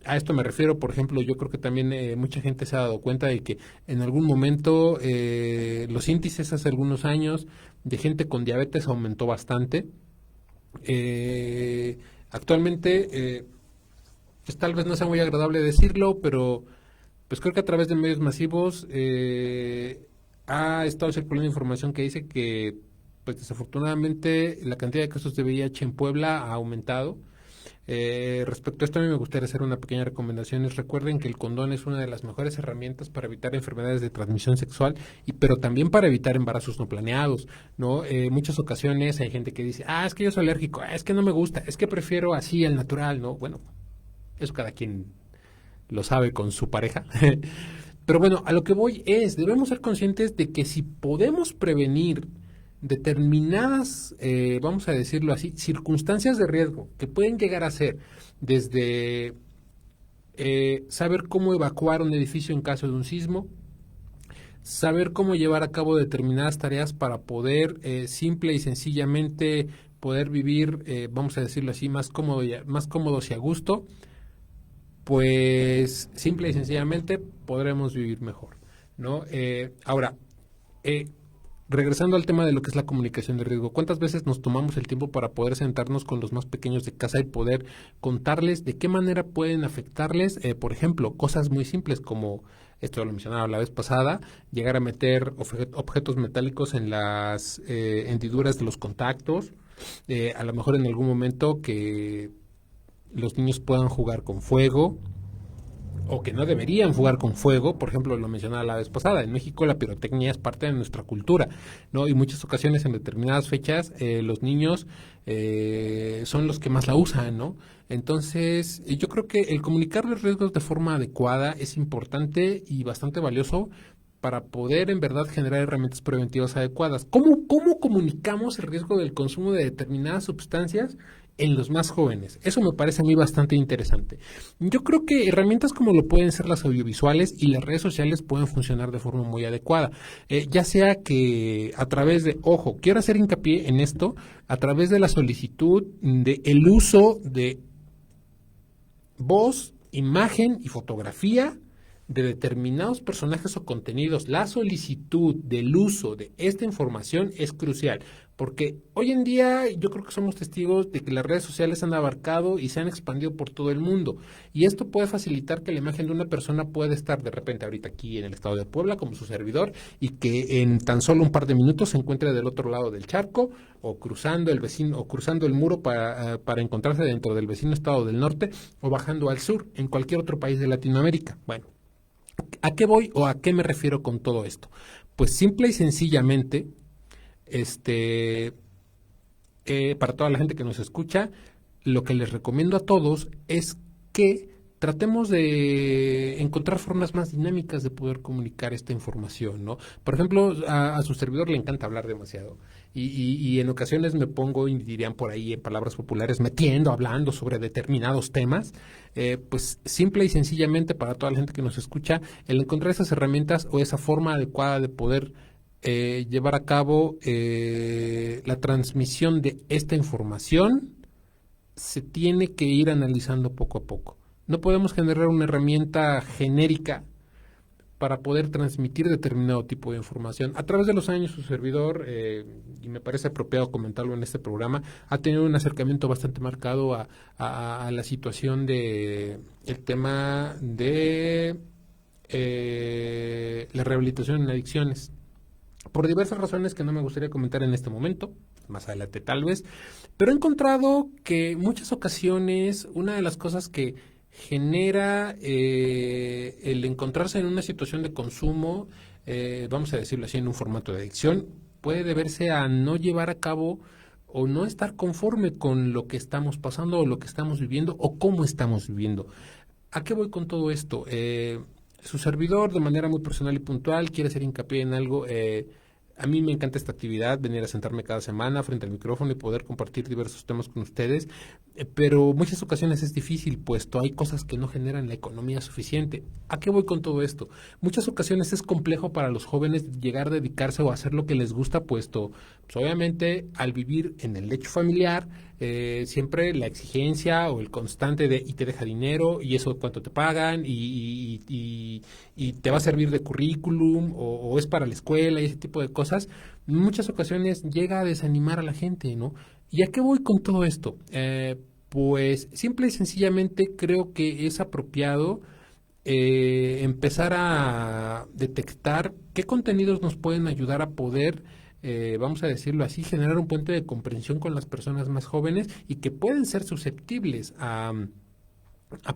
A esto me refiero, por ejemplo, yo creo que también mucha gente se ha dado cuenta de que en algún momento los índices hace algunos años de gente con diabetes aumentó bastante. Actualmente, pues tal vez no sea muy agradable decirlo, pero pues creo que a través de medios masivos ha estado circulando información que dice que, pues desafortunadamente, la cantidad de casos de VIH en Puebla ha aumentado. Respecto a esto, a mí me gustaría hacer una pequeña recomendación. Recuerden que el condón es una de las mejores herramientas para evitar enfermedades de transmisión sexual, pero también para evitar embarazos no planeados, ¿no? Muchas ocasiones hay gente que dice, es que yo soy alérgico, es que no me gusta, es que prefiero así al natural, ¿no? Bueno, eso cada quien lo sabe con su pareja. Pero bueno, a lo que voy debemos ser conscientes de que si podemos prevenir determinadas, vamos a decirlo así, circunstancias de riesgo que pueden llegar a ser desde saber cómo evacuar un edificio en caso de un sismo, saber cómo llevar a cabo determinadas tareas para poder simple y sencillamente poder vivir, vamos a decirlo así, más cómodos y a gusto, pues simple y sencillamente podremos vivir mejor, ¿no? Ahora, regresando al tema de lo que es la comunicación de riesgo, ¿cuántas veces nos tomamos el tiempo para poder sentarnos con los más pequeños de casa y poder contarles de qué manera pueden afectarles, por ejemplo, cosas muy simples como, esto lo mencionaba la vez pasada, llegar a meter objetos metálicos en las hendiduras de los contactos, a lo mejor en algún momento que los niños puedan jugar con fuego, o que no deberían jugar con fuego. Por ejemplo, lo mencionaba la vez pasada, en México la pirotecnia es parte de nuestra cultura, ¿no? Y muchas ocasiones en determinadas fechas los niños son los que más la usan, ¿no? Entonces, yo creo que el comunicar los riesgos de forma adecuada es importante y bastante valioso para poder en verdad generar herramientas preventivas adecuadas. ¿Cómo comunicamos el riesgo del consumo de determinadas sustancias en los más jóvenes? Eso me parece a mí bastante interesante. Yo creo que herramientas como lo pueden ser las audiovisuales y las redes sociales pueden funcionar de forma muy adecuada. Ya sea que a través de, quiero hacer hincapié en esto, a través de la solicitud de el uso de voz, imagen y fotografía de determinados personajes o contenidos. La solicitud del uso de esta información es crucial, porque hoy en día yo creo que somos testigos de que las redes sociales han abarcado y se han expandido por todo el mundo, y esto puede facilitar que la imagen de una persona pueda estar de repente ahorita aquí en el estado de Puebla como su servidor, y que en tan solo un par de minutos se encuentre del otro lado del charco, o cruzando el muro para encontrarse dentro del vecino estado del norte, o bajando al sur en cualquier otro país de Latinoamérica. Bueno, ¿a qué voy o a qué me refiero con todo esto? Pues simple y sencillamente, para toda la gente que nos escucha, lo que les recomiendo a todos es que tratemos de encontrar formas más dinámicas de poder comunicar esta información, ¿no? Por ejemplo, a su servidor le encanta hablar demasiado y en ocasiones me pongo, y dirían por ahí en palabras populares, hablando sobre determinados temas. Pues simple y sencillamente para toda la gente que nos escucha, el encontrar esas herramientas o esa forma adecuada de poder llevar a cabo la transmisión de esta información se tiene que ir analizando poco a poco. No podemos generar una herramienta genérica para poder transmitir determinado tipo de información. A través de los años, su servidor, y me parece apropiado comentarlo en este programa, ha tenido un acercamiento bastante marcado a la situación de el tema de la rehabilitación en adicciones. Por diversas razones que no me gustaría comentar en este momento, más adelante tal vez, pero he encontrado que en muchas ocasiones una de las cosas que genera el encontrarse en una situación de consumo, vamos a decirlo así, en un formato de adicción, puede deberse a no llevar a cabo o no estar conforme con lo que estamos pasando o lo que estamos viviendo o cómo estamos viviendo. ¿A qué voy con todo esto? Su servidor, de manera muy personal y puntual, quiere hacer hincapié en algo. A mí me encanta esta actividad, venir a sentarme cada semana frente al micrófono y poder compartir diversos temas con ustedes, pero muchas ocasiones es difícil, puesto hay cosas que no generan la economía suficiente. ¿A qué voy con todo esto? Muchas ocasiones es complejo para los jóvenes llegar a dedicarse o hacer lo que les gusta, puesto, pues, obviamente, al vivir en el lecho familiar, siempre la exigencia o el constante de y te deja dinero y eso cuánto te pagan y te va a servir de currículum o es para la escuela y ese tipo de cosas, en muchas ocasiones llega a desanimar a la gente, ¿no? ¿Y a qué voy con todo esto? Pues simple y sencillamente creo que es apropiado empezar a detectar qué contenidos nos pueden ayudar a poder, vamos a decirlo así, generar un puente de comprensión con las personas más jóvenes y que pueden ser susceptibles a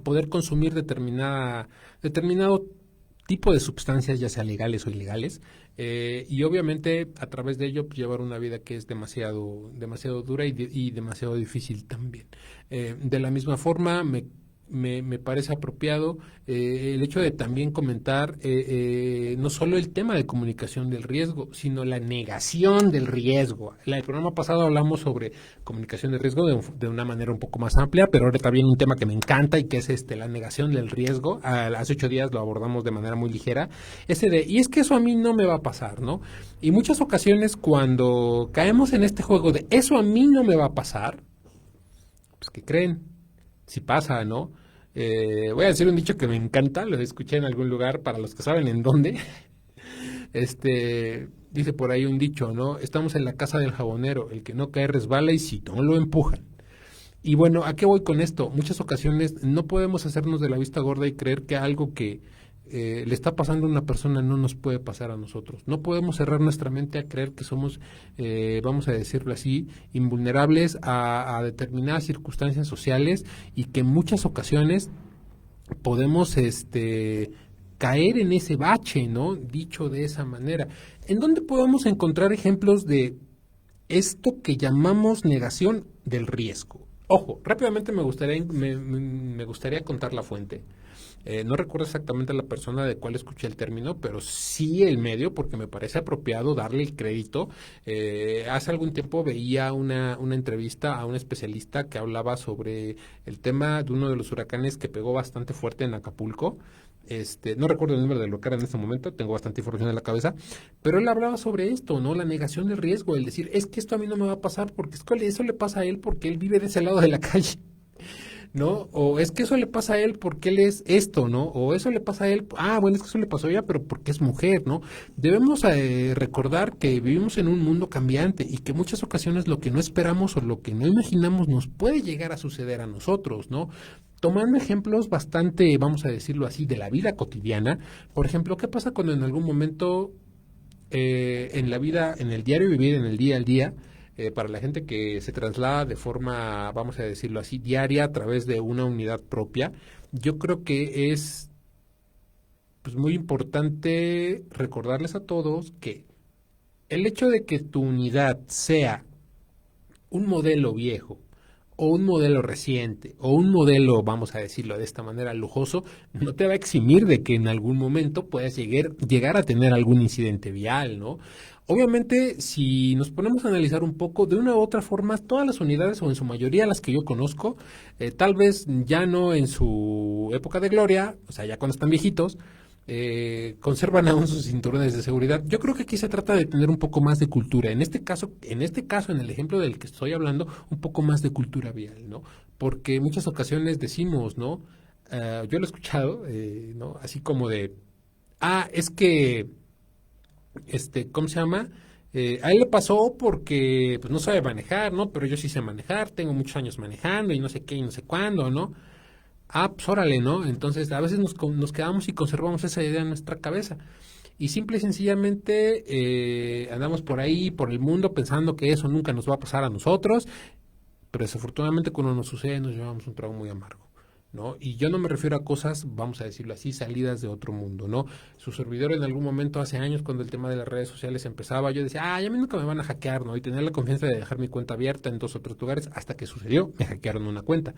poder consumir determinado tipo de sustancias, ya sea legales o ilegales, y obviamente a través de ello pues, llevar una vida que es demasiado dura y demasiado difícil también. De la misma forma, me parece apropiado el hecho de también comentar no solo el tema de comunicación del riesgo, sino la negación del riesgo. En el programa pasado hablamos sobre comunicación de riesgo de una manera un poco más amplia, pero ahora también un tema que me encanta y que es la negación del riesgo. Hace 8 días lo abordamos de manera muy ligera. Y es que eso a mí no me va a pasar, ¿no? Y muchas ocasiones cuando caemos en este juego de eso a mí no me va a pasar, pues ¿qué creen? Si pasa, ¿no? Voy a decir un dicho que me encanta, lo escuché en algún lugar, para los que saben en dónde. Dice por ahí un dicho, ¿no? Estamos en la casa del jabonero, el que no cae resbala y si no lo empujan. Y bueno, ¿a qué voy con esto? Muchas ocasiones no podemos hacernos de la vista gorda y creer que algo que le está pasando a una persona no nos puede pasar a nosotros. No podemos cerrar nuestra mente a creer que somos, vamos a decirlo así, invulnerables a determinadas circunstancias sociales y que en muchas ocasiones podemos caer en ese bache, ¿no? Dicho de esa manera. ¿En dónde podemos encontrar ejemplos de esto que llamamos negación del riesgo? Ojo, rápidamente me gustaría contar la fuente. No recuerdo exactamente la persona de cuál escuché el término, pero sí el medio, porque me parece apropiado darle el crédito. Hace algún tiempo veía una entrevista a un especialista que hablaba sobre el tema de uno de los huracanes que pegó bastante fuerte en Acapulco. No recuerdo el nombre del huracán en este momento, tengo bastante información en la cabeza, pero él hablaba sobre esto, ¿no? La negación del riesgo, el decir, es que esto a mí no me va a pasar porque es que eso le pasa a él porque él vive de ese lado de la calle. ¿No? O es que eso le pasa a él porque él es esto, ¿no? O eso le pasa a él, bueno, es que eso le pasó a ella, pero porque es mujer, ¿no? Debemos recordar que vivimos en un mundo cambiante y que muchas ocasiones lo que no esperamos o lo que no imaginamos nos puede llegar a suceder a nosotros, ¿no? Tomando ejemplos bastante, vamos a decirlo así, de la vida cotidiana, por ejemplo, ¿qué pasa cuando en algún momento en la vida, en el diario vivir, en el día al día, para la gente que se traslada de forma, vamos a decirlo así, diaria a través de una unidad propia, yo creo que es pues, muy importante recordarles a todos que el hecho de que tu unidad sea un modelo viejo o un modelo reciente o un modelo, vamos a decirlo de esta manera, lujoso, no te va a eximir de que en algún momento puedas llegar a tener algún incidente vial, ¿no? Obviamente, si nos ponemos a analizar un poco, de una u otra forma, todas las unidades, o en su mayoría las que yo conozco, tal vez ya no en su época de gloria, o sea, ya cuando están viejitos, conservan aún sus cinturones de seguridad. Yo creo que aquí se trata de tener un poco más de cultura. En este caso, en el ejemplo del que estoy hablando, un poco más de cultura vial, ¿no? Porque en muchas ocasiones decimos, ¿no? Yo lo he escuchado, ¿no? Así como de, es que ¿cómo se llama? A él le pasó porque pues no sabe manejar, ¿no? Pero yo sí sé manejar, tengo muchos años manejando y no sé qué y no sé cuándo, ¿no? Pues órale, ¿no? Entonces a veces nos quedamos y conservamos esa idea en nuestra cabeza. Y simple y sencillamente andamos por ahí, por el mundo, pensando que eso nunca nos va a pasar a nosotros, pero desafortunadamente cuando nos sucede nos llevamos un trago muy amargo. ¿no? Y yo no me refiero a cosas, vamos a decirlo así, salidas de otro mundo, ¿no? Su servidor en algún momento, hace años, cuando el tema de las redes sociales empezaba, yo decía, ya a mí nunca me van a hackear, ¿no? Y tenía la confianza de dejar mi cuenta abierta en 2 o 3 lugares, hasta que sucedió, me hackearon una cuenta.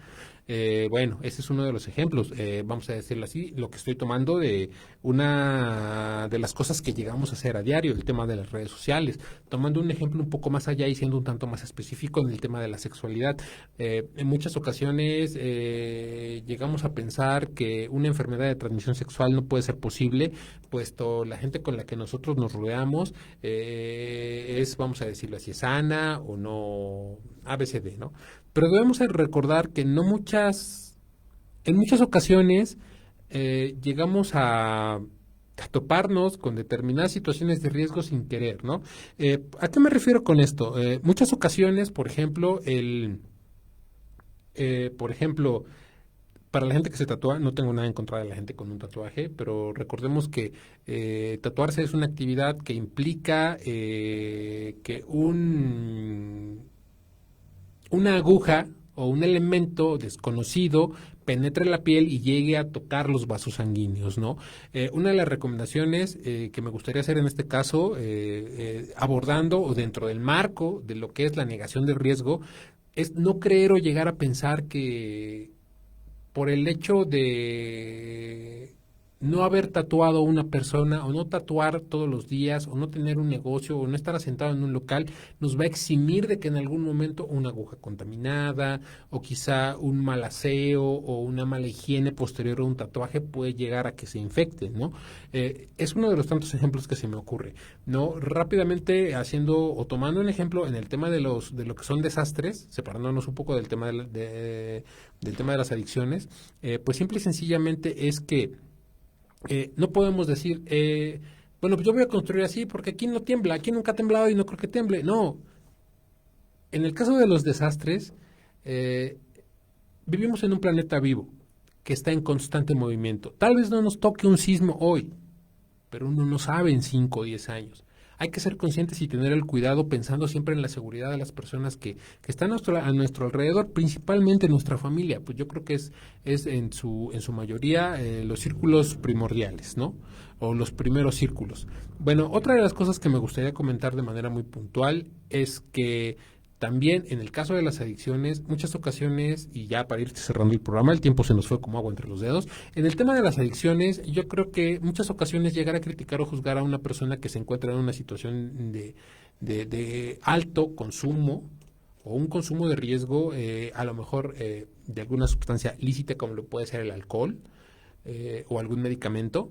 Bueno, ese es uno de los ejemplos, vamos a decirlo así, lo que estoy tomando de una de las cosas que llegamos a hacer a diario, el tema de las redes sociales, tomando un ejemplo un poco más allá y siendo un tanto más específico en el tema de la sexualidad. En muchas ocasiones llegamos a pensar que una enfermedad de transmisión sexual no puede ser posible, puesto la gente con la que nosotros nos rodeamos es, vamos a decirlo así, sana o no, ABCD, ¿no? Pero debemos recordar que en muchas ocasiones llegamos a toparnos con determinadas situaciones de riesgo sin querer, ¿no? ¿A qué me refiero con esto? Muchas ocasiones, por ejemplo, por ejemplo, para la gente que se tatúa, no tengo nada en contra de la gente con un tatuaje, pero recordemos que tatuarse es una actividad que implica que una aguja o un elemento desconocido penetre la piel y llegue a tocar los vasos sanguíneos, ¿no? Una de las recomendaciones que me gustaría hacer en este caso, abordando o dentro del marco de lo que es la negación del riesgo, es no creer o llegar a pensar que por el hecho de no haber tatuado a una persona o no tatuar todos los días o no tener un negocio o no estar asentado en un local nos va a eximir de que en algún momento una aguja contaminada o quizá un mal aseo o una mala higiene posterior a un tatuaje puede llegar a que se infecte, ¿no? Es uno de los tantos ejemplos que se me ocurre, ¿no? Rápidamente haciendo o tomando un ejemplo en el tema de lo que son desastres, separándonos un poco del tema del tema de las adicciones, pues simple y sencillamente es que no podemos decir, bueno, pues yo voy a construir así porque aquí no tiembla, aquí nunca ha temblado y no creo que tiemble. No, en el caso de los desastres, eh, vivimos en un planeta vivo que está en constante movimiento. Tal vez no nos toque un sismo hoy, pero uno no sabe en 5 o 10 años. Hay que ser conscientes y tener el cuidado pensando siempre en la seguridad de las personas que están a nuestro alrededor, principalmente nuestra familia. Pues yo creo que es en su mayoría los círculos primordiales, ¿no? O los primeros círculos. Bueno, otra de las cosas que me gustaría comentar de manera muy puntual es que también en el caso de las adicciones, muchas ocasiones, y ya para ir cerrando el programa, el tiempo se nos fue como agua entre los dedos, en el tema de las adicciones, yo creo que muchas ocasiones llegar a criticar o juzgar a una persona que se encuentra en una situación de alto consumo o un consumo de riesgo, a lo mejor de alguna sustancia lícita como lo puede ser el alcohol o algún medicamento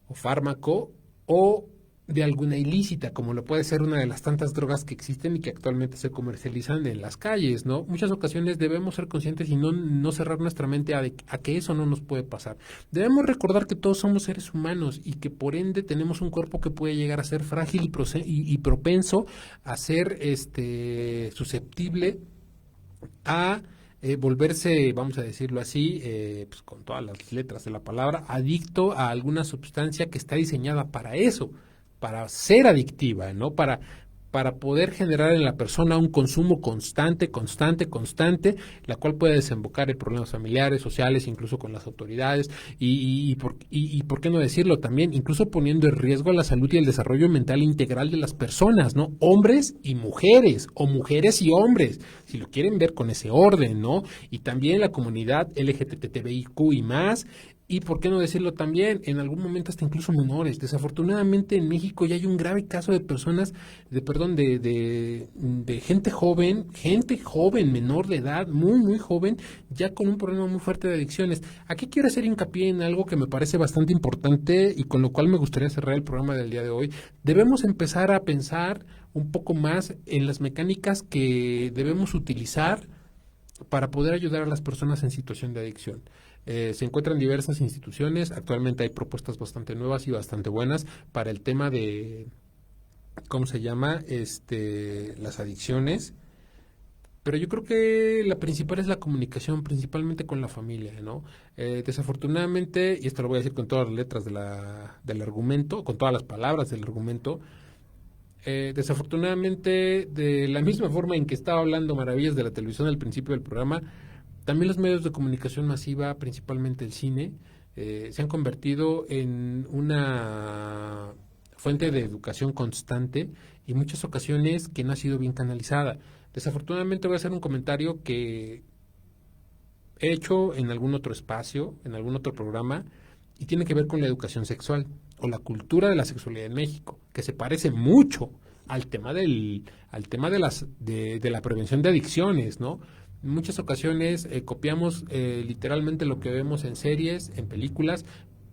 o fármaco o de alguna ilícita, como lo puede ser una de las tantas drogas que existen y que actualmente se comercializan en las calles, ¿no? Muchas ocasiones debemos ser conscientes y no cerrar nuestra mente a que eso no nos puede pasar. Debemos recordar que todos somos seres humanos y que por ende tenemos un cuerpo que puede llegar a ser frágil y propenso a ser susceptible a volverse, vamos a decirlo así, pues con todas las letras de la palabra, adicto a alguna sustancia que está diseñada para eso, para ser adictiva, ¿no? Para poder generar en la persona un consumo constante, la cual puede desembocar en problemas familiares, sociales, incluso con las autoridades, y por qué no decirlo también, incluso poniendo en riesgo la salud y el desarrollo mental integral de las personas, ¿no? Hombres y mujeres, o mujeres y hombres, si lo quieren ver con ese orden, ¿no? Y también la comunidad LGBTIQ y más. Y por qué no decirlo también, en algún momento hasta incluso menores. Desafortunadamente en México ya hay un grave caso de personas, de gente joven, menor de edad, muy, muy joven, ya con un problema muy fuerte de adicciones. Aquí quiero hacer hincapié en algo que me parece bastante importante y con lo cual me gustaría cerrar el programa del día de hoy. Debemos empezar a pensar un poco más en las mecánicas que debemos utilizar para poder ayudar a las personas en situación de adicción. Se encuentran diversas instituciones, actualmente hay propuestas bastante nuevas y bastante buenas para el tema de, ¿cómo se llama? Las adicciones, pero yo creo que la principal es la comunicación, principalmente con la familia, ¿no? Desafortunadamente, y esto lo voy a decir con todas las letras del argumento, con todas las palabras del argumento, desafortunadamente, de la misma forma en que estaba hablando maravillas de la televisión al principio del programa, También los medios de comunicación masiva, principalmente el cine, se han convertido en una fuente de educación constante y muchas ocasiones que no ha sido bien canalizada. Desafortunadamente voy a hacer un comentario que he hecho en algún otro espacio, en algún otro programa, y tiene que ver con la educación sexual o la cultura de la sexualidad en México, que se parece mucho al tema de la prevención de adicciones, ¿no? En muchas ocasiones copiamos literalmente lo que vemos en series, en películas,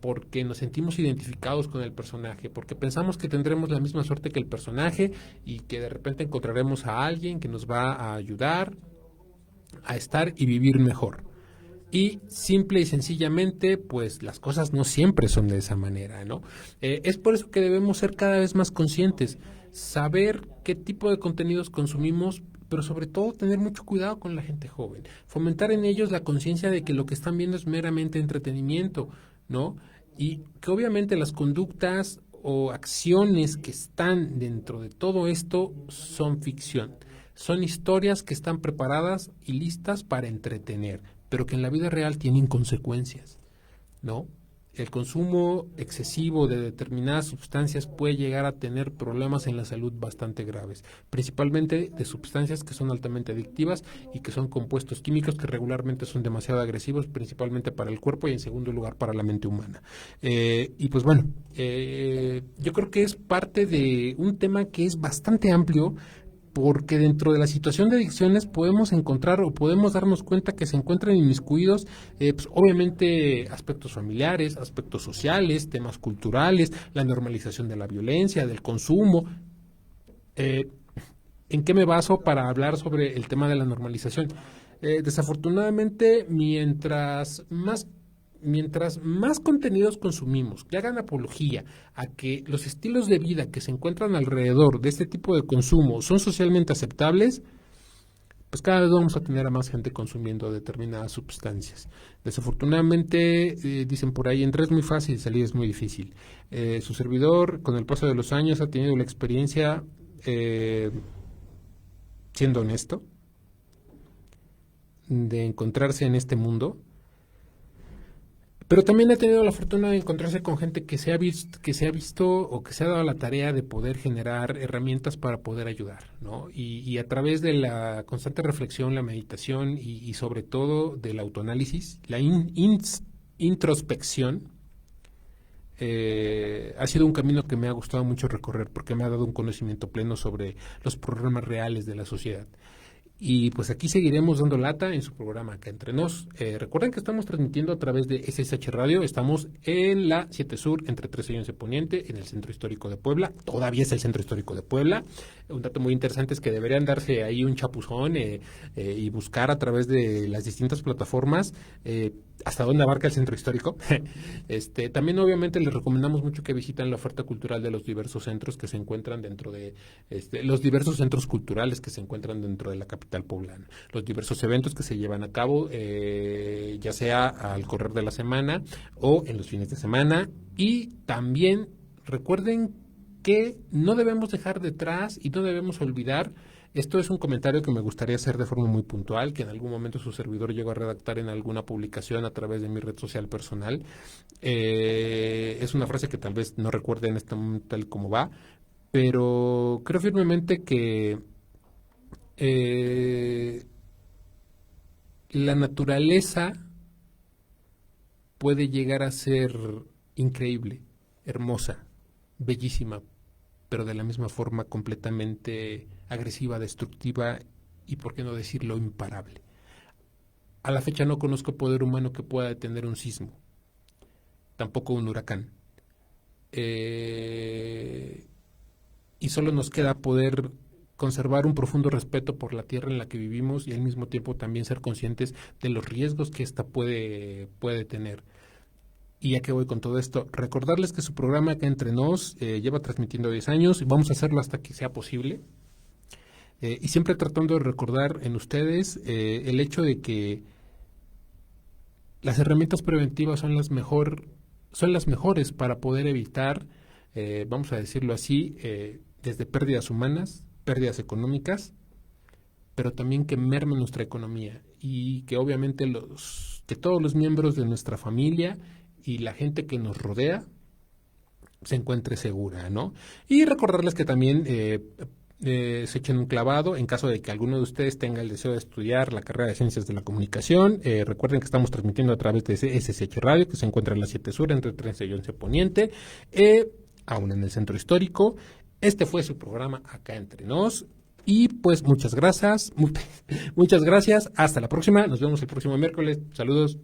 porque nos sentimos identificados con el personaje, porque pensamos que tendremos la misma suerte que el personaje y que de repente encontraremos a alguien que nos va a ayudar a estar y vivir mejor. Y simple y sencillamente, pues las cosas no siempre son de esa manera, ¿no? Es por eso que debemos ser cada vez más conscientes, saber qué tipo de contenidos consumimos, pero sobre todo tener mucho cuidado con la gente joven, fomentar en ellos la conciencia de que lo que están viendo es meramente entretenimiento, ¿no? Y que obviamente las conductas o acciones que están dentro de todo esto son ficción. Son historias que están preparadas y listas para entretener, pero que en la vida real tienen consecuencias, ¿no? El consumo excesivo de determinadas sustancias puede llegar a tener problemas en la salud bastante graves, principalmente de sustancias que son altamente adictivas y que son compuestos químicos que regularmente son demasiado agresivos, principalmente para el cuerpo y en segundo lugar para la mente humana. Y pues bueno, yo creo que es parte de un tema que es bastante amplio, porque dentro de la situación de adicciones podemos encontrar o podemos darnos cuenta que se encuentran inmiscuidos, pues, obviamente aspectos familiares, aspectos sociales, temas culturales, la normalización de la violencia, del consumo. ¿En qué me baso para hablar sobre el tema de la normalización? Desafortunadamente, mientras más contenidos consumimos que hagan apología a que los estilos de vida que se encuentran alrededor de este tipo de consumo son socialmente aceptables, pues cada vez vamos a tener a más gente consumiendo determinadas sustancias. Desafortunadamente, dicen por ahí, entrar es muy fácil, salir es muy difícil. Su servidor, con el paso de los años, ha tenido la experiencia, siendo honesto, de encontrarse en este mundo, pero también ha tenido la fortuna de encontrarse con gente que se ha visto o que se ha dado la tarea de poder generar herramientas para poder ayudar, ¿no? Y a través de la constante reflexión, la meditación y sobre todo del autoanálisis, la introspección, ha sido un camino que me ha gustado mucho recorrer porque me ha dado un conocimiento pleno sobre los problemas reales de la sociedad. Y pues aquí seguiremos dando lata en su programa Acá Entre Nos. Recuerden que estamos transmitiendo a través de SSH Radio. Estamos en la 7 Sur, entre 13 y 11 Poniente, en el Centro Histórico de Puebla. Todavía es el Centro Histórico de Puebla. Un dato muy interesante es que deberían darse ahí un chapuzón y buscar a través de las distintas plataformas hasta dónde abarca el Centro Histórico. También obviamente les recomendamos mucho que visiten la oferta cultural de los diversos centros que se encuentran dentro de los diversos centros culturales que se encuentran dentro de la capital poblana, los diversos eventos que se llevan a cabo, ya sea al correr de la semana o en los fines de semana. Y también recuerden que no debemos dejar detrás y no debemos olvidar. Esto es un comentario que me gustaría hacer de forma muy puntual, que en algún momento su servidor llegó a redactar en alguna publicación a través de mi red social personal. Es una frase que tal vez no recuerde en este momento tal como va, pero creo firmemente que la naturaleza puede llegar a ser increíble, hermosa, bellísima, pero de la misma forma completamente agresiva, destructiva y, por qué no decirlo, imparable. A la fecha no conozco poder humano que pueda detener un sismo, tampoco un huracán. Y solo nos queda poder conservar un profundo respeto por la tierra en la que vivimos y al mismo tiempo también ser conscientes de los riesgos que ésta puede tener. Y ya que voy con todo esto, recordarles que su programa Acá Entre Nos lleva transmitiendo 10 años y vamos a hacerlo hasta que sea posible. Y siempre tratando de recordar en ustedes el hecho de que las herramientas preventivas son las mejores para poder evitar, vamos a decirlo así, desde pérdidas humanas, pérdidas económicas, pero también que merme nuestra economía y que obviamente que todos los miembros de nuestra familia y la gente que nos rodea se encuentre segura, ¿no? Y recordarles que también se echen un clavado en caso de que alguno de ustedes tenga el deseo de estudiar la carrera de Ciencias de la Comunicación. Recuerden que estamos transmitiendo a través de SSH Radio, que se encuentra en la 7 Sur, entre 13 y 11 Poniente, aún en el Centro Histórico. Este fue su programa Acá Entre Nos. Y pues muchas gracias. Muchas gracias. Hasta la próxima. Nos vemos el próximo miércoles. Saludos.